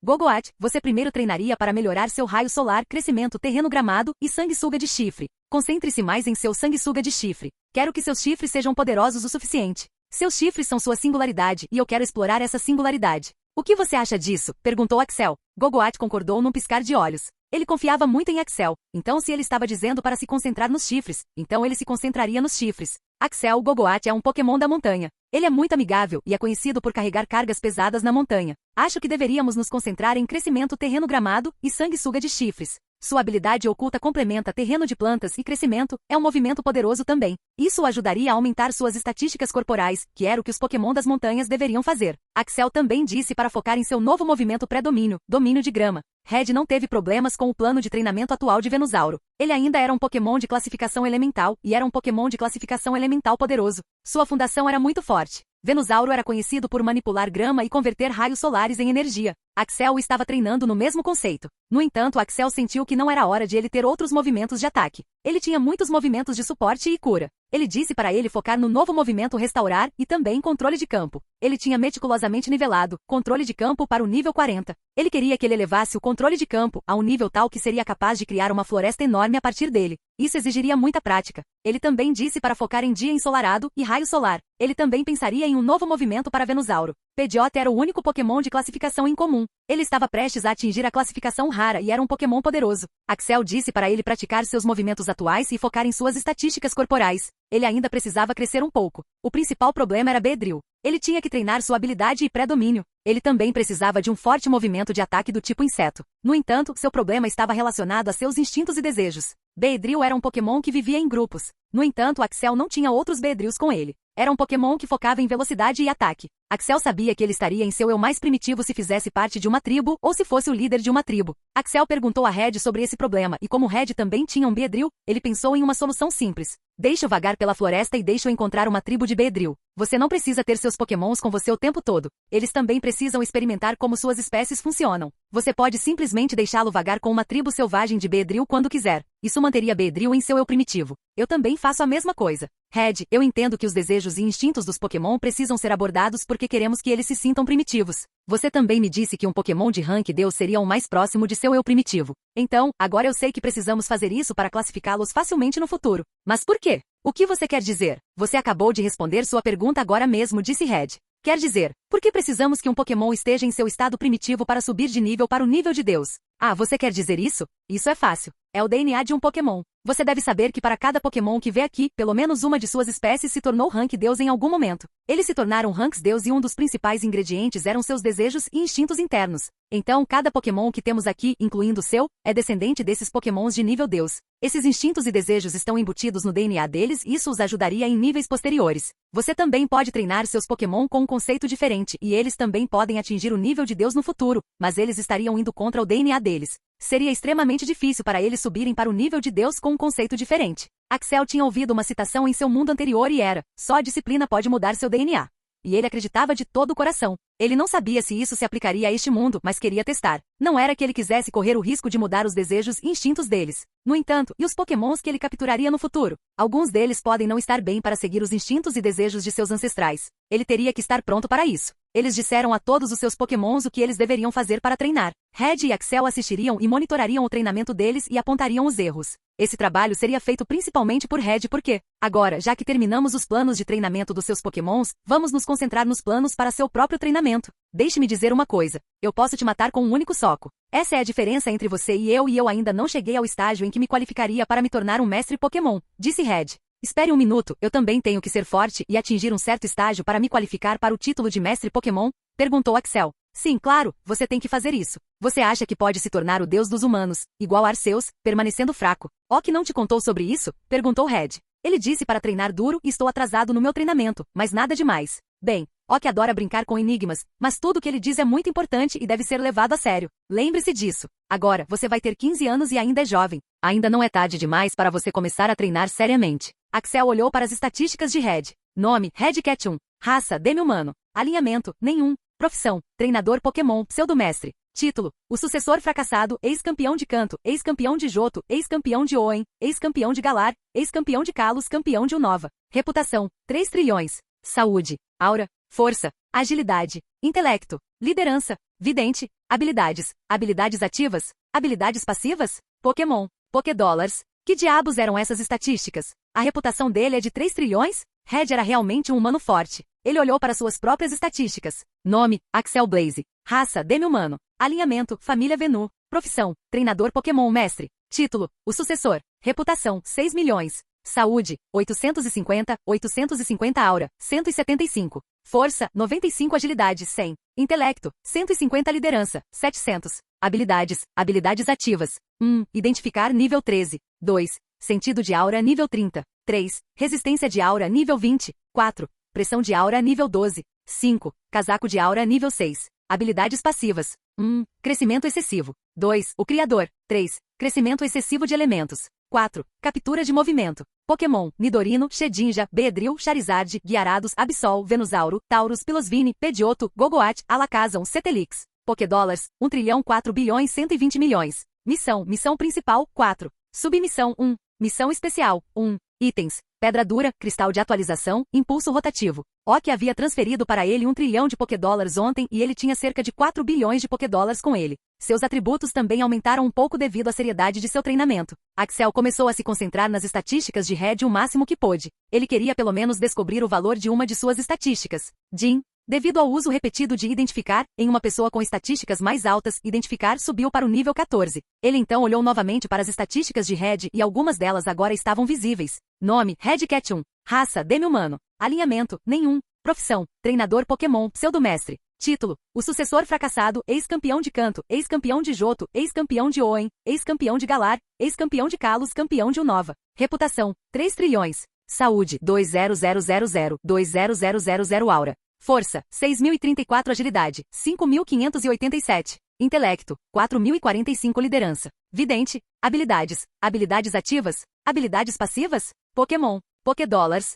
Gogoat, você primeiro treinaria para melhorar seu raio solar, crescimento terreno gramado e sanguessuga de chifre. Concentre-se mais em seu sanguessuga de chifre. Quero que seus chifres sejam poderosos o suficiente. Seus chifres são sua singularidade e eu quero explorar essa singularidade. O que você acha disso? Perguntou Axel. Gogoat concordou num piscar de olhos. Ele confiava muito em Axel, então se ele estava dizendo para se concentrar nos chifres, então ele se concentraria nos chifres. Axel Gogoat é um Pokémon da montanha. Ele é muito amigável e é conhecido por carregar cargas pesadas na montanha. Acho que deveríamos nos concentrar em crescimento terreno gramado e sanguessuga de chifres. Sua habilidade oculta complementa terreno de plantas e crescimento, é um movimento poderoso também. Isso o ajudaria a aumentar suas estatísticas corporais, que era o que os Pokémon das montanhas deveriam fazer. Axel também disse para focar em seu novo movimento pré-domínio, domínio de grama. Red não teve problemas com o plano de treinamento atual de Venusauro. Ele ainda era um Pokémon de classificação elemental, e era um Pokémon de classificação elemental poderoso. Sua fundação era muito forte. Venusauro era conhecido por manipular grama e converter raios solares em energia. Axel estava treinando no mesmo conceito. No entanto, Axel sentiu que não era hora de ele ter outros movimentos de ataque. Ele tinha muitos movimentos de suporte e cura. Ele disse para ele focar no novo movimento restaurar e também controle de campo. Ele tinha meticulosamente nivelado controle de campo para o nível 40. Ele queria que ele elevasse o controle de campo a um nível tal que seria capaz de criar uma floresta enorme a partir dele. Isso exigiria muita prática. Ele também disse para focar em dia ensolarado e raio solar. Ele também pensaria em um novo movimento para Venusauro. Pidgeot era o único Pokémon de classificação incomum. Ele estava prestes a atingir a classificação rara e era um Pokémon poderoso. Axel disse para ele praticar seus movimentos atuais e focar em suas estatísticas corporais. Ele ainda precisava crescer um pouco. O principal problema era Beedrill. Ele tinha que treinar sua habilidade e pré-domínio. Ele também precisava de um forte movimento de ataque do tipo inseto. No entanto, seu problema estava relacionado a seus instintos e desejos. Beedrill era um Pokémon que vivia em grupos. No entanto, Axel não tinha outros Beedrills com ele. Era um Pokémon que focava em velocidade e ataque. Axel sabia que ele estaria em seu eu mais primitivo se fizesse parte de uma tribo ou se fosse o líder de uma tribo. Axel perguntou a Red sobre esse problema e como Red também tinha um Beedrill, ele pensou em uma solução simples. Deixe-o vagar pela floresta e deixe-o encontrar uma tribo de Beedrill. Você não precisa ter seus Pokémons com você o tempo todo. Eles também precisam experimentar como suas espécies funcionam. Você pode simplesmente deixá-lo vagar com uma tribo selvagem de Beedrill quando quiser. Isso manteria Beedrill em seu eu primitivo. Eu também faço a mesma coisa. Red, eu entendo que os desejos e instintos dos Pokémon precisam ser abordados porque queremos que eles se sintam primitivos. Você também me disse que um Pokémon de Rank Deus seria o mais próximo de seu eu primitivo. Então, agora eu sei que precisamos fazer isso para classificá-los facilmente no futuro. Mas por quê? O que você quer dizer? Você acabou de responder sua pergunta agora mesmo, disse Red. Quer dizer, por que precisamos que um Pokémon esteja em seu estado primitivo para subir de nível para o nível de Deus? Ah, você quer dizer isso? Isso é fácil. É o DNA de um Pokémon. Você deve saber que para cada Pokémon que vê aqui, pelo menos uma de suas espécies se tornou Rank Deus em algum momento. Eles se tornaram Ranks Deus e um dos principais ingredientes eram seus desejos e instintos internos. Então, cada Pokémon que temos aqui, incluindo o seu, é descendente desses Pokémons de nível Deus. Esses instintos e desejos estão embutidos no DNA deles e isso os ajudaria em níveis posteriores. Você também pode treinar seus Pokémon com um conceito diferente e eles também podem atingir o nível de Deus no futuro, mas eles estariam indo contra o DNA deles. Seria extremamente difícil para eles subirem para o nível de Deus com um conceito diferente. Axel tinha ouvido uma citação em seu mundo anterior e era: só a disciplina pode mudar seu DNA. E ele acreditava de todo o coração. Ele não sabia se isso se aplicaria a este mundo, mas queria testar. Não era que ele quisesse correr o risco de mudar os desejos e instintos deles. No entanto, e os Pokémons que ele capturaria no futuro? Alguns deles podem não estar bem para seguir os instintos e desejos de seus ancestrais. Ele teria que estar pronto para isso. Eles disseram a todos os seus pokémons o que eles deveriam fazer para treinar. Red e Axel assistiriam e monitorariam o treinamento deles e apontariam os erros. Esse trabalho seria feito principalmente por Red porque, agora, já que terminamos os planos de treinamento dos seus pokémons, vamos nos concentrar nos planos para seu próprio treinamento. Deixe-me dizer uma coisa. Eu posso te matar com um único soco. Essa é a diferença entre você e eu ainda não cheguei ao estágio em que me qualificaria para me tornar um mestre Pokémon, disse Red. Espere um minuto, eu também tenho que ser forte e atingir um certo estágio para me qualificar para o título de mestre Pokémon? Perguntou Axel. Sim, claro, você tem que fazer isso. Você acha que pode se tornar o deus dos humanos, igual a Arceus, permanecendo fraco? Ok, não te contou sobre isso? Perguntou Red. Ele disse para treinar duro e estou atrasado no meu treinamento, mas nada demais. Bem, Ok adora brincar com enigmas, mas tudo o que ele diz é muito importante e deve ser levado a sério. Lembre-se disso. Agora, você vai ter 15 anos e ainda é jovem. Ainda não é tarde demais para você começar a treinar seriamente. Axel olhou para as estatísticas de Red. Nome, Red Cat 1. Raça, demi-humano. Alinhamento, nenhum. Profissão, treinador Pokémon, pseudo-mestre. Título, o sucessor fracassado, ex-campeão de Kanto, ex-campeão de Johto, ex-campeão de Hoenn, ex-campeão de Galar, ex-campeão de Kalos, campeão de Unova. Reputação, 3 trilhões. Saúde, aura, força, agilidade, intelecto, liderança, vidente, habilidades, habilidades ativas, habilidades passivas, Pokémon, Pokédollars. Que diabos eram essas estatísticas? A reputação dele é de 3 trilhões? Red era realmente um humano forte. Ele olhou para suas próprias estatísticas. Nome, Axel Blaze. Raça, demi-humano. Alinhamento, família Venu. Profissão, treinador Pokémon mestre. Título, o sucessor. Reputação, 6 milhões. Saúde, 850 aura, 175. Força, 95 agilidade, 100. Intelecto, 150 liderança, 700. Habilidades, habilidades ativas. 1. Identificar nível 13. 2. Sentido de aura nível 30. 3. Resistência de aura nível 20. 4. Pressão de aura nível 12. 5. Casaco de aura nível 6. Habilidades passivas. 1. Crescimento excessivo. 2. O criador. 3. Crescimento excessivo de elementos. 4. Captura de movimento. Pokémon, Nidorino, Shedinja, Beedrill, Charizard, Gyarados, Absol, Venusauro, Taurus, Pilosvine, Pidgeotto, Gogoat, Alakazam, Cetelix. Pokédollars, 1 trilhão 4 bilhões 120 milhões. Missão principal, 4. Submissão, 1. Missão especial, 1. Itens. Pedra dura, cristal de atualização, impulso rotativo. Ok havia transferido para ele 1 trilhão de Pokédollars ontem e ele tinha cerca de 4 bilhões de Pokédollars com ele. Seus atributos também aumentaram um pouco devido à seriedade de seu treinamento. Axel começou a se concentrar nas estatísticas de Red o máximo que pôde. Ele queria pelo menos descobrir o valor de uma de suas estatísticas. Jin. Devido ao uso repetido de identificar, em uma pessoa com estatísticas mais altas, identificar subiu para o nível 14. Ele então olhou novamente para as estatísticas de Red e algumas delas agora estavam visíveis. Nome, Red Cat 1. Raça, demi-humano. Alinhamento, nenhum. Profissão, treinador Pokémon, pseudo-mestre. Título, o sucessor fracassado, ex-campeão de Kanto, ex-campeão de Johto, ex-campeão de Hoenn, ex-campeão de Galar, ex-campeão de Kalos, campeão de Unova. Reputação, 3 trilhões. Saúde, 20000 aura. Força, 6.034 agilidade, 5.587. Intelecto, 4.045 liderança. Vidente, habilidades, habilidades ativas, habilidades passivas, Pokémon, Pokédollars.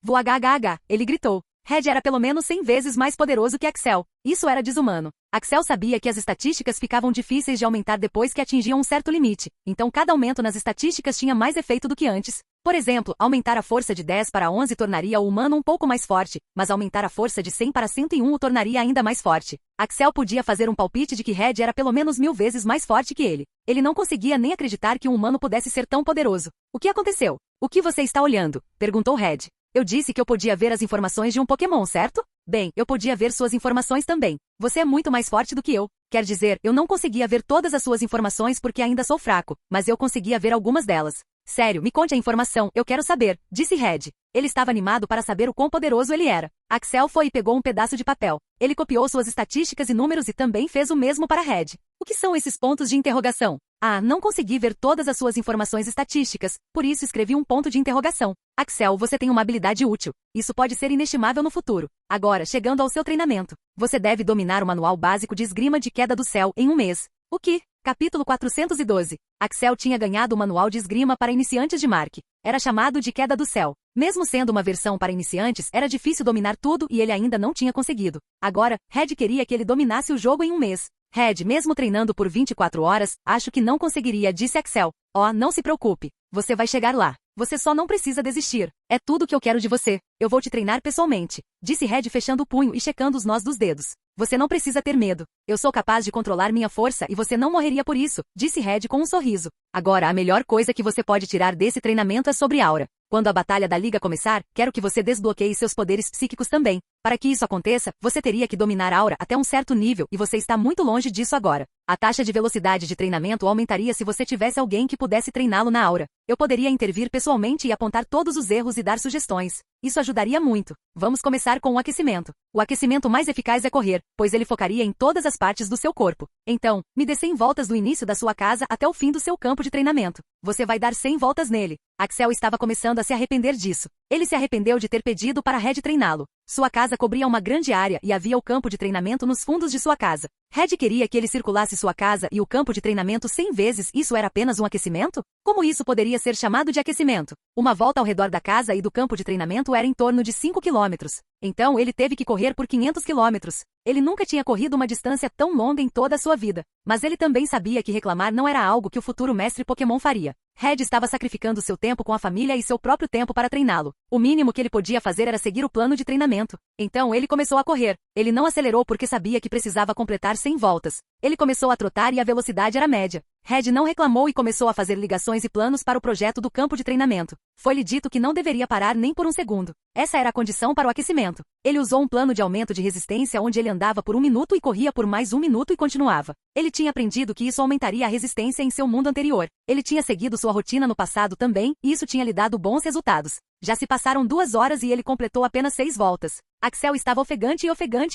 Voagagh, ele gritou. Red era pelo menos 100 vezes mais poderoso que Axel. Isso era desumano. Axel sabia que as estatísticas ficavam difíceis de aumentar depois que atingiam um certo limite, então cada aumento nas estatísticas tinha mais efeito do que antes. Por exemplo, aumentar a força de 10 para 11 tornaria o humano um pouco mais forte, mas aumentar a força de 100 para 101 o tornaria ainda mais forte. Axel podia fazer um palpite de que Red era pelo menos 1000 vezes mais forte que ele. Ele não conseguia nem acreditar que um humano pudesse ser tão poderoso. O que aconteceu? O que você está olhando? Perguntou Red. Eu disse que eu podia ver as informações de um Pokémon, certo? Bem, eu podia ver suas informações também. Você é muito mais forte do que eu. Quer dizer, eu não conseguia ver todas as suas informações porque ainda sou fraco, mas eu conseguia ver algumas delas. Sério, me conte a informação, eu quero saber, disse Red. Ele estava animado para saber o quão poderoso ele era. Axel foi e pegou um pedaço de papel. Ele copiou suas estatísticas e números e também fez o mesmo para Red. O que são esses pontos de interrogação? Ah, não consegui ver todas as suas informações estatísticas, por isso escrevi um ponto de interrogação. Axel, você tem uma habilidade útil. Isso pode ser inestimável no futuro. Agora, chegando ao seu treinamento. Você deve dominar o manual básico de esgrima de queda do céu em um mês. O que? Capítulo 412. Axel tinha ganhado o manual de esgrima para iniciantes de Mark. Era chamado de Queda do Céu. Mesmo sendo uma versão para iniciantes, era difícil dominar tudo e ele ainda não tinha conseguido. Agora, Red queria que ele dominasse o jogo em um mês. Red, mesmo treinando por 24 horas, acho que não conseguiria, disse Axel. Oh, não se preocupe. Você vai chegar lá. Você só não precisa desistir. É tudo que eu quero de você. Eu vou te treinar pessoalmente, disse Red fechando o punho e checando os nós dos dedos. Você não precisa ter medo. Eu sou capaz de controlar minha força e você não morreria por isso, disse Red com um sorriso. Agora a melhor coisa que você pode tirar desse treinamento é sobre Aura. Quando a batalha da Liga começar, quero que você desbloqueie seus poderes psíquicos também. Para que isso aconteça, você teria que dominar Aura até um certo nível e você está muito longe disso agora. A taxa de velocidade de treinamento aumentaria se você tivesse alguém que pudesse treiná-lo na Aura. Eu poderia intervir pessoalmente e apontar todos os erros e dar sugestões. Isso ajudaria muito. Vamos começar com o aquecimento. O aquecimento mais eficaz é correr, pois ele focaria em todas as partes do seu corpo. Então, me dê 100 voltas do início da sua casa até o fim do seu campo de treinamento. Você vai dar 100 voltas nele. Axel estava começando a se arrepender disso. Ele se arrependeu de ter pedido para Red treiná-lo. Sua casa cobria uma grande área e havia o campo de treinamento nos fundos de sua casa. Red queria que ele circulasse sua casa e o campo de treinamento 100 vezes. Isso era apenas um aquecimento? Como isso poderia ser chamado de aquecimento? Uma volta ao redor da casa e do campo de treinamento era em torno de 5 quilômetros. Então ele teve que correr por 500 quilômetros. Ele nunca tinha corrido uma distância tão longa em toda a sua vida. Mas ele também sabia que reclamar não era algo que o futuro mestre Pokémon faria. Red estava sacrificando seu tempo com a família e seu próprio tempo para treiná-lo. O mínimo que ele podia fazer era seguir o plano de treinamento. Então ele começou a correr. Ele não acelerou porque sabia que precisava completar 100 voltas. Ele começou a trotar e a velocidade era média. Red não reclamou e começou a fazer ligações e planos para o projeto do campo de treinamento. Foi-lhe dito que não deveria parar nem por um segundo. Essa era a condição para o aquecimento. Ele usou um plano de aumento de resistência onde ele andava por 1 minuto e corria por mais 1 minuto e continuava. Ele tinha aprendido que isso aumentaria a resistência em seu mundo anterior. Ele tinha seguido sua rotina no passado também, e isso tinha lhe dado bons resultados. Já se passaram 2 horas e ele completou apenas 6 voltas. Axel estava ofegante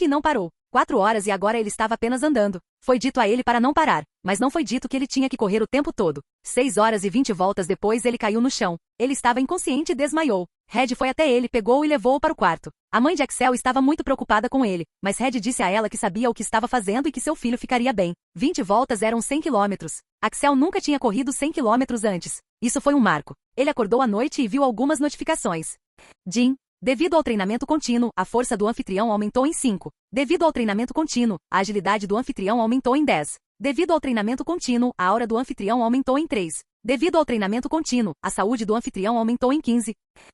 e não parou. 4 horas e agora ele estava apenas andando. Foi dito a ele para não parar, mas não foi dito que ele tinha que correr o tempo todo. 6 horas e 20 voltas depois ele caiu no chão. Ele estava inconsciente e desmaiou. Red foi até ele, pegou-o e levou-o para o quarto. A mãe de Axel estava muito preocupada com ele, mas Red disse a ela que sabia o que estava fazendo e que seu filho ficaria bem. 20 voltas eram 100 quilômetros. Axel nunca tinha corrido 100 quilômetros antes. Isso foi um marco. Ele acordou à noite e viu algumas notificações. Jim. Devido ao treinamento contínuo, a força do anfitrião aumentou em 5. Devido ao treinamento contínuo, a agilidade do anfitrião aumentou em 10. Devido ao treinamento contínuo, a aura do anfitrião aumentou em 3. Devido ao treinamento contínuo, a saúde do anfitrião aumentou em 15.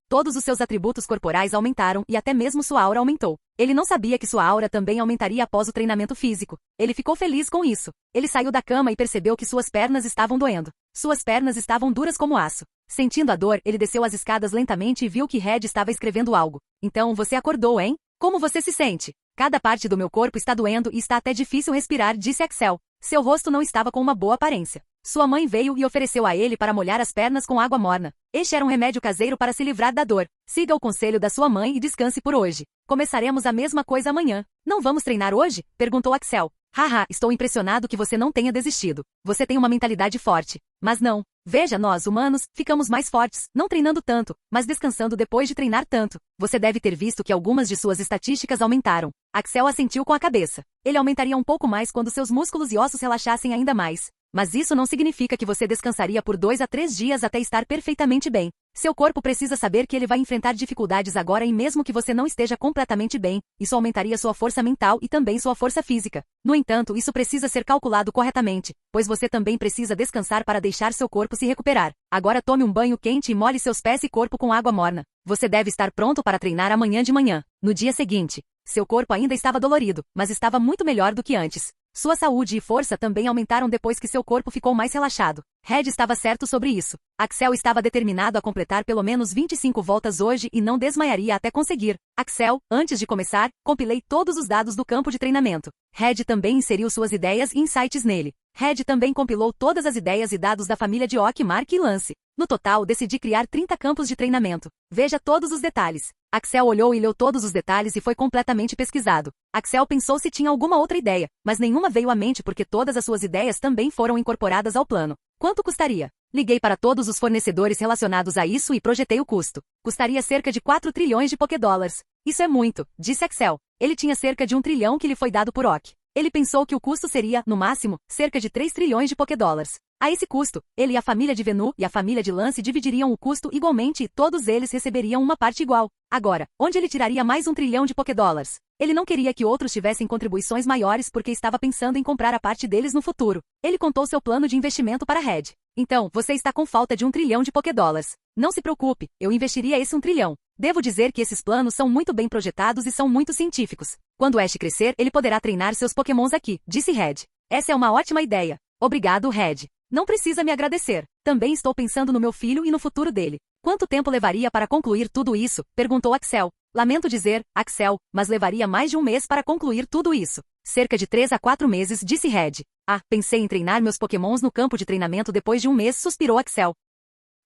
Todos os seus atributos corporais aumentaram e até mesmo sua aura aumentou. Ele não sabia que sua aura também aumentaria após o treinamento físico. Ele ficou feliz com isso. Ele saiu da cama e percebeu que suas pernas estavam doendo. Suas pernas estavam duras como aço. Sentindo a dor, ele desceu as escadas lentamente e viu que Red estava escrevendo algo. Então você acordou, hein? Como você se sente? Cada parte do meu corpo está doendo e está até difícil respirar, disse Axel. Seu rosto não estava com uma boa aparência. Sua mãe veio e ofereceu a ele para molhar as pernas com água morna. Este era um remédio caseiro para se livrar da dor. Siga o conselho da sua mãe e descanse por hoje. Começaremos a mesma coisa amanhã. Não vamos treinar hoje? Perguntou Axel. Haha, estou impressionado que você não tenha desistido. Você tem uma mentalidade forte. Mas não. Veja, nós, humanos, ficamos mais fortes, não treinando tanto, mas descansando depois de treinar tanto. Você deve ter visto que algumas de suas estatísticas aumentaram. Axel assentiu com a cabeça. Ele aumentaria um pouco mais quando seus músculos e ossos relaxassem ainda mais. Mas isso não significa que você descansaria por 2 a 3 dias até estar perfeitamente bem. Seu corpo precisa saber que ele vai enfrentar dificuldades agora e mesmo que você não esteja completamente bem, isso aumentaria sua força mental e também sua força física. No entanto, isso precisa ser calculado corretamente, pois você também precisa descansar para deixar seu corpo se recuperar. Agora tome um banho quente e molhe seus pés e corpo com água morna. Você deve estar pronto para treinar amanhã de manhã. No dia seguinte, seu corpo ainda estava dolorido, mas estava muito melhor do que antes. Sua saúde e força também aumentaram depois que seu corpo ficou mais relaxado. Red estava certo sobre isso. Axel estava determinado a completar pelo menos 25 voltas hoje e não desmaiaria até conseguir. Axel, antes de começar, compilei todos os dados do campo de treinamento. Red também inseriu suas ideias e insights nele. Red também compilou todas as ideias e dados da família de Ok, Mark e Lance. No total, decidi criar 30 campos de treinamento. Veja todos os detalhes. Axel olhou e leu todos os detalhes e foi completamente pesquisado. Axel pensou se tinha alguma outra ideia, mas nenhuma veio à mente porque todas as suas ideias também foram incorporadas ao plano. Quanto custaria? Liguei para todos os fornecedores relacionados a isso e projetei o custo. Custaria cerca de 4 trilhões de Pokédólares. Isso é muito, disse Axel. Ele tinha cerca de 1 trilhão que lhe foi dado por Ok. Ele pensou que o custo seria, no máximo, cerca de 3 trilhões de Pokédólares. A esse custo, ele e a família de Venu e a família de Lance dividiriam o custo igualmente e todos eles receberiam uma parte igual. Agora, onde ele tiraria mais 1 trilhão de Pokédólares? Ele não queria que outros tivessem contribuições maiores porque estava pensando em comprar a parte deles no futuro. Ele contou seu plano de investimento para Red. Então, você está com falta de 1 trilhão de Pokédólares. Não se preocupe, eu investiria esse 1 trilhão. Devo dizer que esses planos são muito bem projetados e são muito científicos. Quando Ash crescer, ele poderá treinar seus Pokémons aqui, disse Red. Essa é uma ótima ideia. Obrigado, Red. Não precisa me agradecer. Também estou pensando no meu filho e no futuro dele. Quanto tempo levaria para concluir tudo isso? Perguntou Axel. Lamento dizer, Axel, mas levaria mais de 1 mês para concluir tudo isso. Cerca de 3 a 4 meses, disse Red. Ah, pensei em treinar meus Pokémons no campo de treinamento depois de 1 mês, suspirou Axel.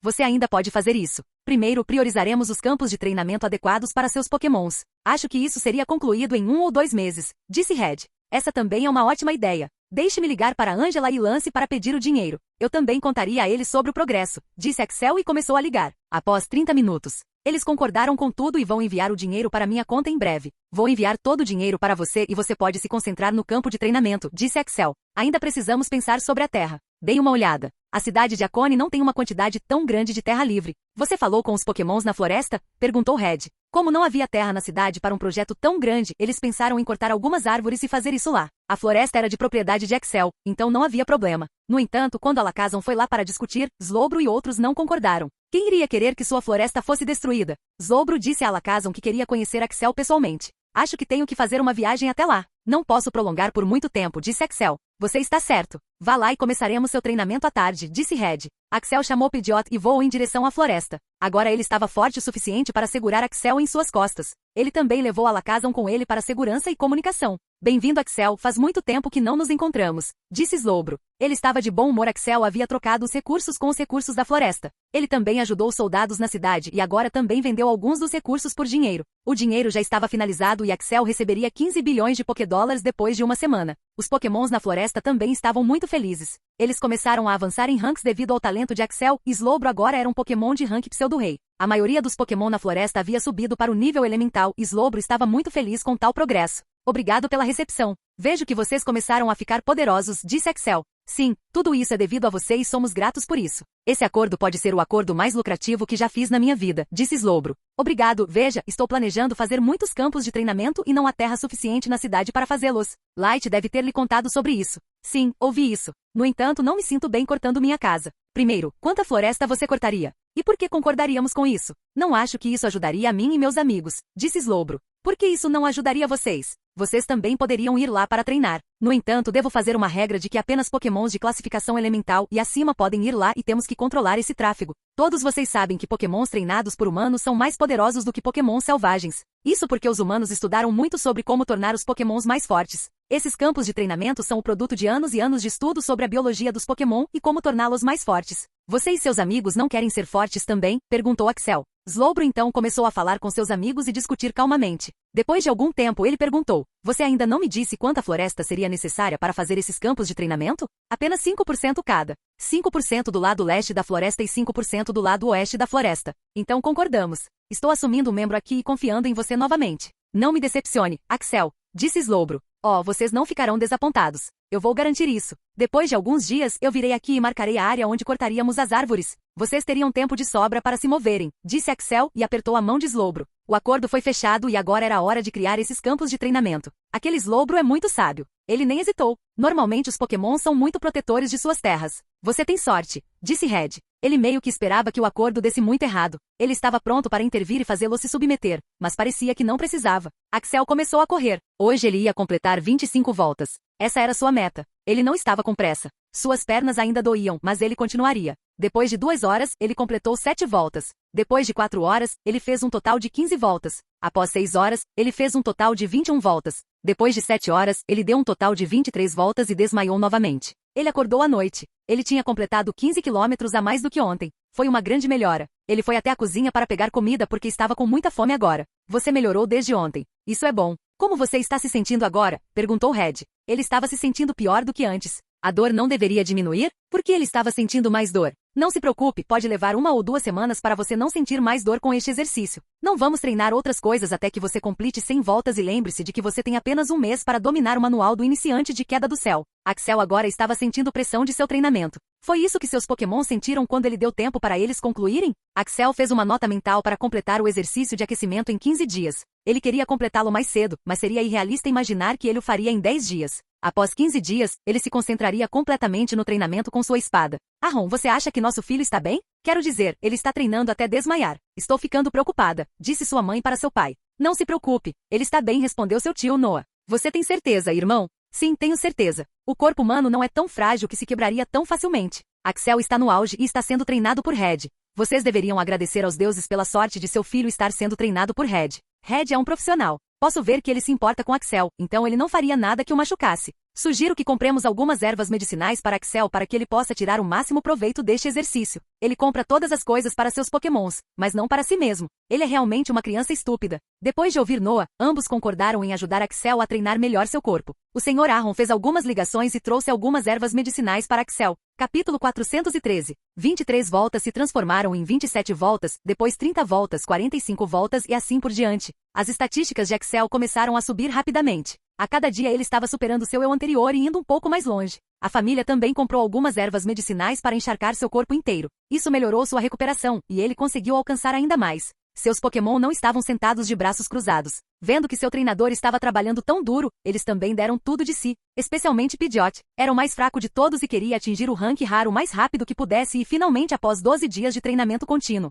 Você ainda pode fazer isso. Primeiro priorizaremos os campos de treinamento adequados para seus Pokémons. Acho que isso seria concluído em 1 ou 2 meses, disse Red. Essa também é uma ótima ideia. Deixe-me ligar para Angela e Lance para pedir o dinheiro. Eu também contaria a eles sobre o progresso, disse Axel e começou a ligar. Após 30 minutos, eles concordaram com tudo e vão enviar o dinheiro para minha conta em breve. Vou enviar todo o dinheiro para você e você pode se concentrar no campo de treinamento, disse Axel. Ainda precisamos pensar sobre a terra. Dei uma olhada. A cidade de Akone não tem uma quantidade tão grande de terra livre. Você falou com os Pokémons na floresta? Perguntou Red. Como não havia terra na cidade para um projeto tão grande, eles pensaram em cortar algumas árvores e fazer isso lá. A floresta era de propriedade de Axel, então não havia problema. No entanto, quando Alakazam foi lá para discutir, Slowbro e outros não concordaram. Quem iria querer que sua floresta fosse destruída? Slowbro disse a Alakazam que queria conhecer Axel pessoalmente. Acho que tenho que fazer uma viagem até lá. Não posso prolongar por muito tempo, disse Axel. Você está certo. Vá lá e começaremos seu treinamento à tarde, disse Red. Axel chamou Pidgeot e voou em direção à floresta. Agora ele estava forte o suficiente para segurar Axel em suas costas. Ele também levou Alakazam com ele para segurança e comunicação. Bem-vindo, Axel, faz muito tempo que não nos encontramos, disse Slowbro. Ele estava de bom humor. Axel havia trocado os recursos com os recursos da floresta. Ele também ajudou soldados na cidade e agora também vendeu alguns dos recursos por dinheiro. O dinheiro já estava finalizado e Axel receberia 15 bilhões de Pokédólares depois de uma semana. Os Pokémons na floresta também estavam muito felizes. Eles começaram a avançar em ranks devido ao talento de Axel e Slowbro agora era um Pokémon de rank Pseudo-Rei. A maioria dos Pokémon na floresta havia subido para o nível elemental e Slowbro estava muito feliz com tal progresso. Obrigado pela recepção. Vejo que vocês começaram a ficar poderosos, disse Axel. Sim, tudo isso é devido a você e somos gratos por isso. Esse acordo pode ser o acordo mais lucrativo que já fiz na minha vida, disse Slowbro. Obrigado, veja, estou planejando fazer muitos campos de treinamento e não há terra suficiente na cidade para fazê-los. Light deve ter lhe contado sobre isso. Sim, ouvi isso. No entanto, não me sinto bem cortando minha casa. Primeiro, quanta floresta você cortaria? E por que concordaríamos com isso? Não acho que isso ajudaria a mim e meus amigos, disse Slowbro. Por que isso não ajudaria vocês? Vocês também poderiam ir lá para treinar. No entanto, devo fazer uma regra de que apenas Pokémons de classificação elemental e acima podem ir lá e temos que controlar esse tráfego. Todos vocês sabem que Pokémons treinados por humanos são mais poderosos do que Pokémons selvagens. Isso porque os humanos estudaram muito sobre como tornar os Pokémons mais fortes. Esses campos de treinamento são o produto de anos e anos de estudo sobre a biologia dos Pokémon e como torná-los mais fortes. Você e seus amigos não querem ser fortes também? Perguntou Axel. Slowbro então começou a falar com seus amigos e discutir calmamente. Depois de algum tempo ele perguntou, você ainda não me disse quanta floresta seria necessária para fazer esses campos de treinamento? Apenas 5% cada. 5% do lado leste da floresta e 5% do lado oeste da floresta. Então concordamos. Estou assumindo um membro aqui e confiando em você novamente. Não me decepcione, Axel, disse Slowbro. Oh, vocês não ficarão desapontados. Eu vou garantir isso. Depois de alguns dias, eu virei aqui e marcarei a área onde cortaríamos as árvores. Vocês teriam tempo de sobra para se moverem, disse Axel e apertou a mão de Slowbro. O acordo foi fechado e agora era a hora de criar esses campos de treinamento. Aquele Slowbro é muito sábio. Ele nem hesitou. Normalmente os Pokémons são muito protetores de suas terras. Você tem sorte, disse Red. Ele meio que esperava que o acordo desse muito errado. Ele estava pronto para intervir e fazê-lo se submeter, mas parecia que não precisava. Axel começou a correr. Hoje ele ia completar 25 voltas. Essa era sua meta. Ele não estava com pressa. Suas pernas ainda doíam, mas ele continuaria. Depois de 2 horas, ele completou 7 voltas. Depois de 4 horas, ele fez um total de 15 voltas. Após 6 horas, ele fez um total de 21 voltas. Depois de 7 horas, ele deu um total de 23 voltas e desmaiou novamente. Ele acordou à noite. Ele tinha completado 15 quilômetros a mais do que ontem. Foi uma grande melhora. Ele foi até a cozinha para pegar comida porque estava com muita fome agora. Você melhorou desde ontem. Isso é bom. Como você está se sentindo agora? Perguntou Red. Ele estava se sentindo pior do que antes. A dor não deveria diminuir? Por que ele estava sentindo mais dor? Não se preocupe, pode levar 1 ou 2 semanas para você não sentir mais dor com este exercício. Não vamos treinar outras coisas até que você complete 100 voltas e lembre-se de que você tem apenas 1 mês para dominar o manual do iniciante de queda do céu. Axel agora estava sentindo pressão de seu treinamento. Foi isso que seus Pokémon sentiram quando ele deu tempo para eles concluírem? Axel fez uma nota mental para completar o exercício de aquecimento em 15 dias. Ele queria completá-lo mais cedo, mas seria irrealista imaginar que ele o faria em 10 dias. Após 15 dias, ele se concentraria completamente no treinamento com sua espada. Aaron, você acha que nosso filho está bem? Quero dizer, ele está treinando até desmaiar. Estou ficando preocupada, disse sua mãe para seu pai. Não se preocupe, ele está bem, respondeu seu tio Noah. Você tem certeza, irmão? Sim, tenho certeza. O corpo humano não é tão frágil que se quebraria tão facilmente. Axel está no auge e está sendo treinado por Red. Vocês deveriam agradecer aos deuses pela sorte de seu filho estar sendo treinado por Red. Red é um profissional. Posso ver que ele se importa com Axel, então ele não faria nada que o machucasse. Sugiro que compremos algumas ervas medicinais para Axel para que ele possa tirar o máximo proveito deste exercício. Ele compra todas as coisas para seus Pokémons, mas não para si mesmo. Ele é realmente uma criança estúpida. Depois de ouvir Noah, ambos concordaram em ajudar Axel a treinar melhor seu corpo. O Sr. Aaron fez algumas ligações e trouxe algumas ervas medicinais para Axel. Capítulo 413. 23 voltas se transformaram em 27 voltas, depois 30 voltas, 45 voltas e assim por diante. As estatísticas de Axel começaram a subir rapidamente. A cada dia ele estava superando seu eu anterior e indo um pouco mais longe. A família também comprou algumas ervas medicinais para encharcar seu corpo inteiro. Isso melhorou sua recuperação, e ele conseguiu alcançar ainda mais. Seus Pokémon não estavam sentados de braços cruzados. Vendo que seu treinador estava trabalhando tão duro, eles também deram tudo de si, especialmente Pidgeot. Era o mais fraco de todos e queria atingir o rank raro o mais rápido que pudesse e finalmente após 12 dias de treinamento contínuo.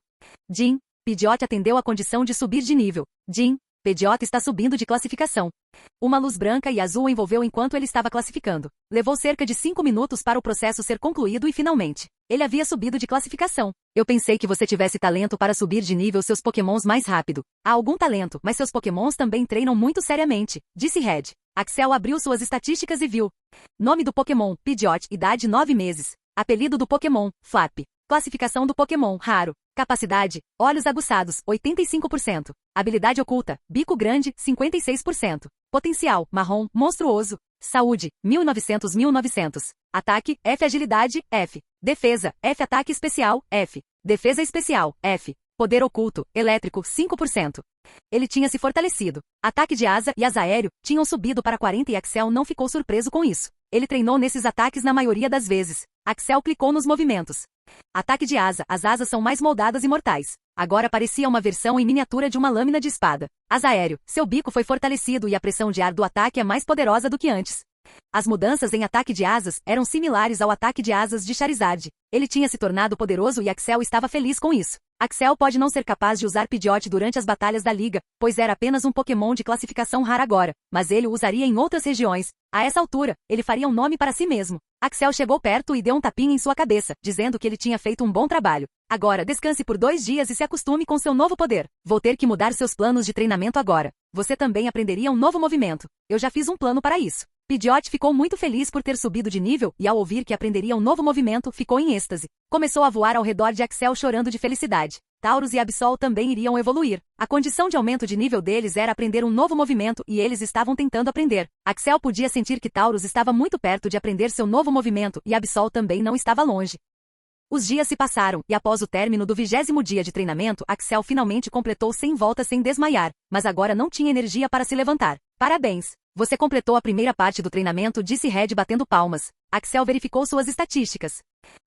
Jim, Pidgeot atendeu a condição de subir de nível. Jim, Pidgeot está subindo de classificação. Uma luz branca e azul o envolveu enquanto ele estava classificando. Levou cerca de 5 minutos para o processo ser concluído e finalmente, ele havia subido de classificação. Eu pensei que você tivesse talento para subir de nível seus Pokémons mais rápido. Há algum talento, mas seus Pokémons também treinam muito seriamente, disse Red. Axel abriu suas estatísticas e viu. Nome do Pokémon, Pidgeot, idade 9 meses. Apelido do Pokémon, Flap. Classificação do Pokémon, raro. Capacidade, olhos aguçados, 85%. Habilidade oculta, bico grande, 56%. Potencial, marrom, monstruoso. Saúde, 1900. Ataque, F. Agilidade, F. Defesa, F. Ataque especial, F. Defesa especial, F. Poder oculto, elétrico, 5%. Ele tinha se fortalecido. Ataque de asa e asa aéreo tinham subido para 40 e Axel não ficou surpreso com isso. Ele treinou nesses ataques na maioria das vezes. Axel clicou nos movimentos. Ataque de asa. As asas são mais moldadas e mortais. Agora parecia uma versão em miniatura de uma lâmina de espada. Asa aéreo. Seu bico foi fortalecido e a pressão de ar do ataque é mais poderosa do que antes. As mudanças em ataque de asas eram similares ao ataque de asas de Charizard. Ele tinha se tornado poderoso e Axel estava feliz com isso. Axel pode não ser capaz de usar Pidgeot durante as batalhas da liga, pois era apenas um Pokémon de classificação rara agora, mas ele o usaria em outras regiões. A essa altura, ele faria um nome para si mesmo. Axel chegou perto e deu um tapinha em sua cabeça, dizendo que ele tinha feito um bom trabalho. Agora descanse por 2 dias e se acostume com seu novo poder. Vou ter que mudar seus planos de treinamento agora. Você também aprenderia um novo movimento. Eu já fiz um plano para isso. Pidgeot ficou muito feliz por ter subido de nível e ao ouvir que aprenderia um novo movimento, ficou em êxtase. Começou a voar ao redor de Axel chorando de felicidade. Taurus e Absol também iriam evoluir. A condição de aumento de nível deles era aprender um novo movimento e eles estavam tentando aprender. Axel podia sentir que Taurus estava muito perto de aprender seu novo movimento e Absol também não estava longe. Os dias se passaram, e após o término do 20º dia de treinamento, Axel finalmente completou 100 voltas sem desmaiar, mas agora não tinha energia para se levantar. Parabéns! Você completou a primeira parte do treinamento, disse Red batendo palmas. Axel verificou suas estatísticas.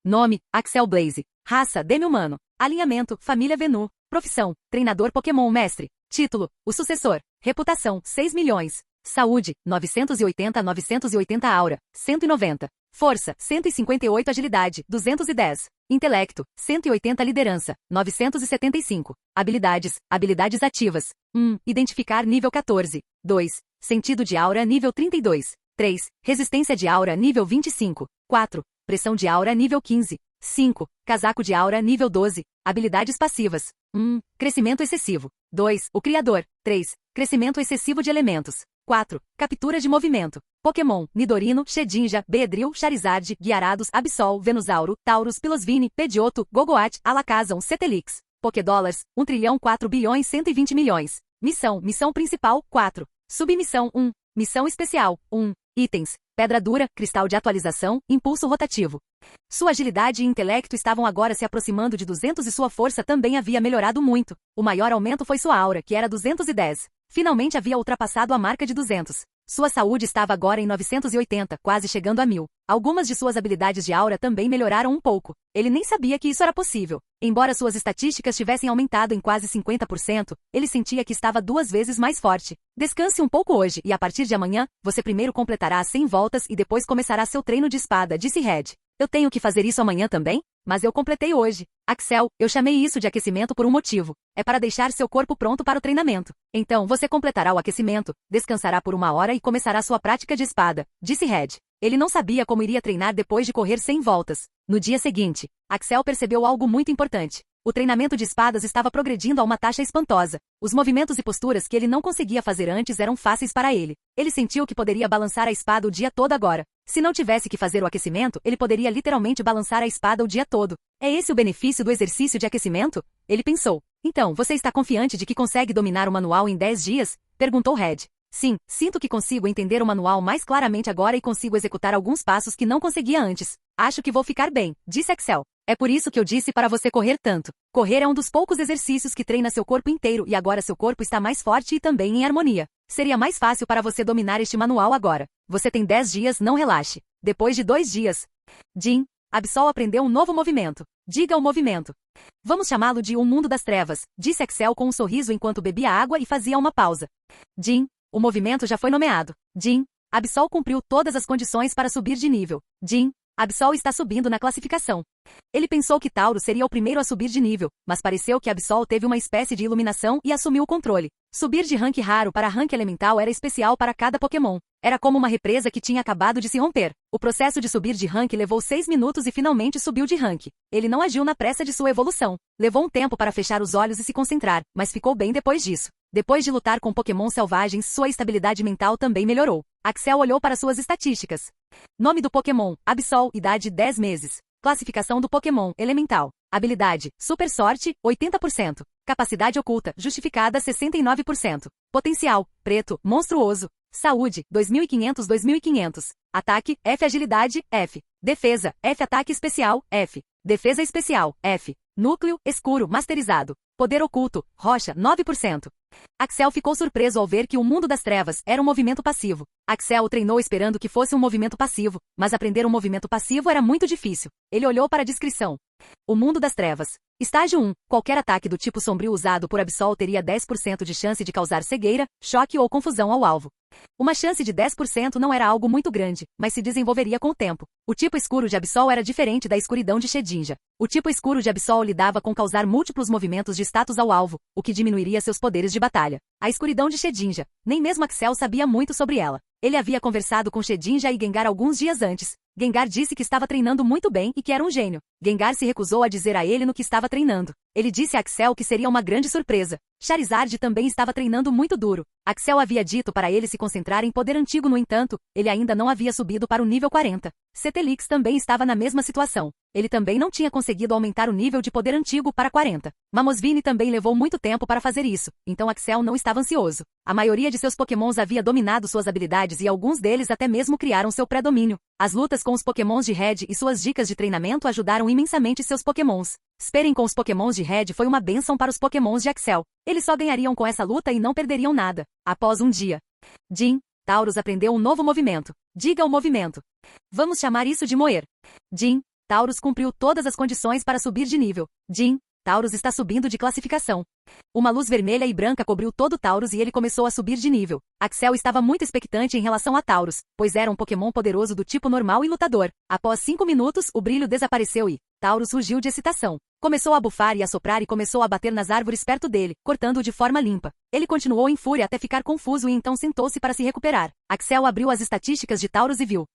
Nome, Axel Blaze. Raça, demi-humano. Alinhamento, família Venu. Profissão, treinador Pokémon mestre. Título, o sucessor. Reputação, 6 milhões. Saúde, 980 aura, 190. Força, 158 agilidade, 210. Intelecto, 180 liderança, 975. Habilidades, habilidades ativas. 1. Identificar nível 14. 2. Sentido de aura nível 32. 3. Resistência de aura nível 25. 4. Pressão de aura nível 15. 5. Casaco de aura nível 12. Habilidades passivas. 1. Crescimento excessivo. 2. O criador. 3. Crescimento excessivo de elementos. 4. Captura de movimento. Pokémon, Nidorino, Shedinja, Beedrill, Charizard, Gyarados, Absol, Venusauro, Taurus, Pilosvine, Pidgeotto, Gogoat, Alakazam, Cetelix. Pokédólares, 1.4.120.000.000. Missão principal, 4. Submissão, 1. Missão especial, 1. Itens, pedra dura, cristal de atualização, impulso rotativo. Sua agilidade e intelecto estavam agora se aproximando de 200 e sua força também havia melhorado muito. O maior aumento foi sua aura, que era 210. Finalmente havia ultrapassado a marca de 200. Sua saúde estava agora em 980, quase chegando a 1000. Algumas de suas habilidades de aura também melhoraram um pouco. Ele nem sabia que isso era possível. Embora suas estatísticas tivessem aumentado em quase 50%, ele sentia que estava 2 vezes mais forte. Descanse um pouco hoje e a partir de amanhã, você primeiro completará as 100 voltas e depois começará seu treino de espada, disse Red. Eu tenho que fazer isso amanhã também? Mas eu completei hoje. Axel, eu chamei isso de aquecimento por um motivo. É para deixar seu corpo pronto para o treinamento. Então você completará o aquecimento, descansará por 1 hora e começará sua prática de espada, disse Red. Ele não sabia como iria treinar depois de correr 100 voltas. No dia seguinte, Axel percebeu algo muito importante. O treinamento de espadas estava progredindo a uma taxa espantosa. Os movimentos e posturas que ele não conseguia fazer antes eram fáceis para ele. Ele sentiu que poderia balançar a espada o dia todo agora. Se não tivesse que fazer o aquecimento, ele poderia literalmente balançar a espada o dia todo. É esse o benefício do exercício de aquecimento? Ele pensou. Então, você está confiante de que consegue dominar o manual em 10 dias? Perguntou Red. Sim, sinto que consigo entender o manual mais claramente agora e consigo executar alguns passos que não conseguia antes. Acho que vou ficar bem, disse Axel. É por isso que eu disse para você correr tanto. Correr é um dos poucos exercícios que treina seu corpo inteiro e agora seu corpo está mais forte e também em harmonia. Seria mais fácil para você dominar este manual agora. Você tem 10 dias, não relaxe. Depois de 2 dias. Jin, Absol aprendeu um novo movimento. Diga o movimento. Vamos chamá-lo de O Mundo das Trevas, disse Axel com um sorriso enquanto bebia água e fazia uma pausa. Jin, o movimento já foi nomeado. Jin, Absol cumpriu todas as condições para subir de nível. Jin, Absol está subindo na classificação. Ele pensou que Taurus seria o primeiro a subir de nível, mas pareceu que Absol teve uma espécie de iluminação e assumiu o controle. Subir de rank raro para rank elemental era especial para cada Pokémon. Era como uma represa que tinha acabado de se romper. O processo de subir de rank levou 6 minutos e finalmente subiu de rank. Ele não agiu na pressa de sua evolução. Levou um tempo para fechar os olhos e se concentrar, mas ficou bem depois disso. Depois de lutar com Pokémon selvagens, sua estabilidade mental também melhorou. Axel olhou para suas estatísticas. Nome do Pokémon, Absol, idade 10 meses. Classificação do Pokémon, elemental. Habilidade, super sorte, 80%. Capacidade oculta, justificada 69%. Potencial, preto, monstruoso. Saúde, 2500-2500. Ataque, F. Agilidade, F. Defesa, F. Ataque especial, F. Defesa especial, F. Núcleo, escuro, masterizado. Poder oculto, rocha, 9%. Axel ficou surpreso ao ver que o Mundo das Trevas era um movimento passivo. Axel treinou esperando que fosse um movimento passivo, mas aprender um movimento passivo era muito difícil. Ele olhou para a descrição. O Mundo das Trevas. Estágio 1. Qualquer ataque do tipo sombrio usado por Absol teria 10% de chance de causar cegueira, choque ou confusão ao alvo. Uma chance de 10% não era algo muito grande, mas se desenvolveria com o tempo. O tipo escuro de Absol era diferente da escuridão de Shedinja. O tipo escuro de Absol lidava com causar múltiplos movimentos de status ao alvo, o que diminuiria seus poderes de batalha. A escuridão de Shedinja, nem mesmo Axel sabia muito sobre ela. Ele havia conversado com Shedinja e Gengar alguns dias antes. Gengar disse que estava treinando muito bem e que era um gênio. Gengar se recusou a dizer a ele no que estava treinando. Ele disse a Axel que seria uma grande surpresa. Charizard também estava treinando muito duro. Axel havia dito para ele se concentrar em poder antigo, no entanto, ele ainda não havia subido para o nível 40. Cetelix também estava na mesma situação. Ele também não tinha conseguido aumentar o nível de poder antigo para 40. Mamosvine também levou muito tempo para fazer isso, então Axel não estava ansioso. A maioria de seus Pokémons havia dominado suas habilidades e alguns deles até mesmo criaram seu pré-domínio. As lutas com os Pokémons de Red e suas dicas de treinamento ajudaram imensamente seus Pokémons. Sparring com os Pokémons de Red foi uma bênção para os Pokémons de Axel. Eles só ganhariam com essa luta e não perderiam nada. Após um dia. Jin, Taurus aprendeu um novo movimento. Diga o movimento. Vamos chamar isso de moer. Jin, Taurus cumpriu todas as condições para subir de nível. Jin, Taurus está subindo de classificação. Uma luz vermelha e branca cobriu todo Taurus e ele começou a subir de nível. Axel estava muito expectante em relação a Taurus, pois era um Pokémon poderoso do tipo normal e lutador. Após 5 minutos, o brilho desapareceu e Taurus rugiu de excitação. Começou a bufar e a soprar e começou a bater nas árvores perto dele, cortando-o de forma limpa. Ele continuou em fúria até ficar confuso e então sentou-se para se recuperar. Axel abriu as estatísticas de Taurus e viu.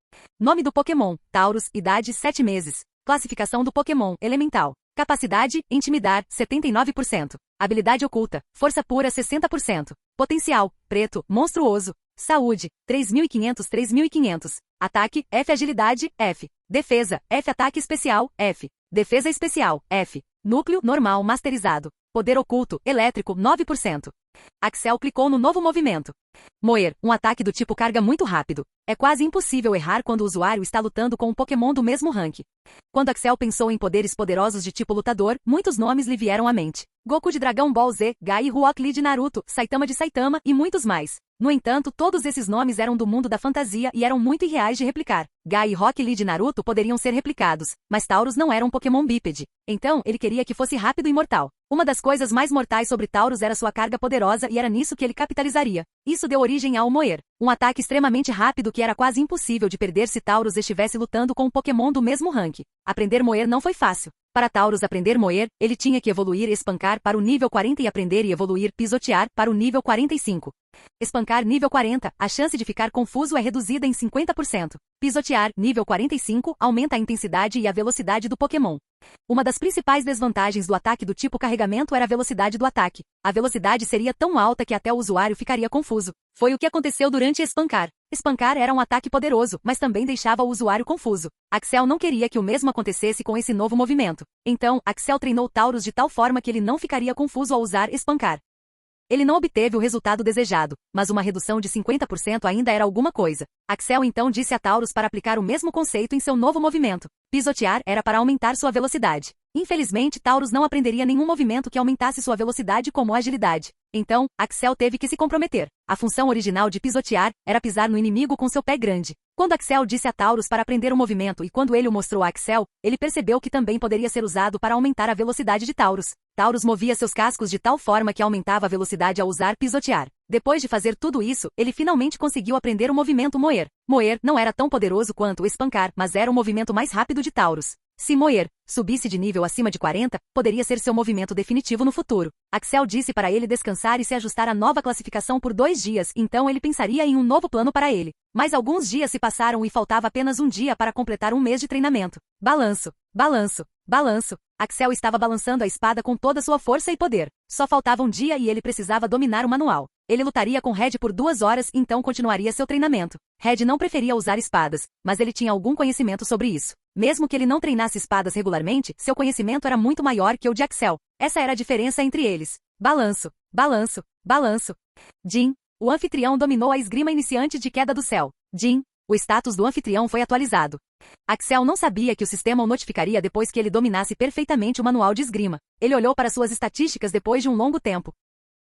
Nome do Pokémon, Taurus, idade 7 meses. Classificação do Pokémon, elemental. Capacidade, intimidar, 79%. Habilidade oculta, força pura, 60%. Potencial, preto, monstruoso. Saúde, 3.500-3.500. Ataque, F. Agilidade, F. Defesa, F. Ataque especial, F. Defesa especial, F. Núcleo, normal, masterizado. Poder oculto, elétrico, 9%. Axel clicou no novo movimento. Moer, um ataque do tipo carga muito rápido. É quase impossível errar quando o usuário está lutando com um Pokémon do mesmo rank. Quando Axel pensou em poderes poderosos de tipo lutador, muitos nomes lhe vieram à mente. Goku de Dragon Ball Z, Gai Rock Lee de Naruto, Saitama de Saitama e muitos mais. No entanto, todos esses nomes eram do mundo da fantasia e eram muito irreais de replicar. Gai e Rock Lee de Naruto poderiam ser replicados, mas Taurus não era um Pokémon bípede. Então, ele queria que fosse rápido e mortal. Uma das coisas mais mortais sobre Taurus era sua carga poderosa e era nisso que ele capitalizaria. Isso deu origem ao Moer, um ataque extremamente rápido que era quase impossível de perder se Taurus estivesse lutando com um Pokémon do mesmo rank. Aprender Moer não foi fácil. Para Taurus aprender Moer, ele tinha que evoluir Espancar para o nível 40 e aprender e evoluir Pisotear para o nível 45. Espancar nível 40, a chance de ficar confuso é reduzida em 50%. Pisotear nível 45 aumenta a intensidade e a velocidade do Pokémon. Uma das principais desvantagens do ataque do tipo carregamento era a velocidade do ataque. A velocidade seria tão alta que até o usuário ficaria confuso. Foi o que aconteceu durante Espancar. Espancar era um ataque poderoso, mas também deixava o usuário confuso. Axel não queria que o mesmo acontecesse com esse novo movimento. Então, Axel treinou Taurus de tal forma que ele não ficaria confuso ao usar Espancar. Ele não obteve o resultado desejado, mas uma redução de 50% ainda era alguma coisa. Axel então disse a Taurus para aplicar o mesmo conceito em seu novo movimento. Pisotear era para aumentar sua velocidade. Infelizmente, Taurus não aprenderia nenhum movimento que aumentasse sua velocidade como agilidade. Então, Axel teve que se comprometer. A função original de pisotear era pisar no inimigo com seu pé grande. Quando Axel disse a Taurus para aprender o movimento e quando ele o mostrou a Axel, ele percebeu que também poderia ser usado para aumentar a velocidade de Taurus. Taurus movia seus cascos de tal forma que aumentava a velocidade ao usar pisotear. Depois de fazer tudo isso, ele finalmente conseguiu aprender o movimento Moer. Moer não era tão poderoso quanto o Espancar, mas era o movimento mais rápido de Taurus. Se Moer subisse de nível acima de 40, poderia ser seu movimento definitivo no futuro. Axel disse para ele descansar e se ajustar à nova classificação por 2 dias, então ele pensaria em um novo plano para ele. Mas alguns dias se passaram e faltava apenas um dia para completar um mês de treinamento. Balanço, balanço, balanço. Axel estava balançando a espada com toda sua força e poder. Só faltava um dia e ele precisava dominar o manual. Ele lutaria com Red por 2 horas e então continuaria seu treinamento. Red não preferia usar espadas, mas ele tinha algum conhecimento sobre isso. Mesmo que ele não treinasse espadas regularmente, seu conhecimento era muito maior que o de Axel. Essa era a diferença entre eles. Balanço, balanço, balanço. Jin, o anfitrião dominou a esgrima iniciante de Queda do Céu. Jin, o status do anfitrião foi atualizado. Axel não sabia que o sistema o notificaria depois que ele dominasse perfeitamente o manual de esgrima. Ele olhou para suas estatísticas depois de um longo tempo.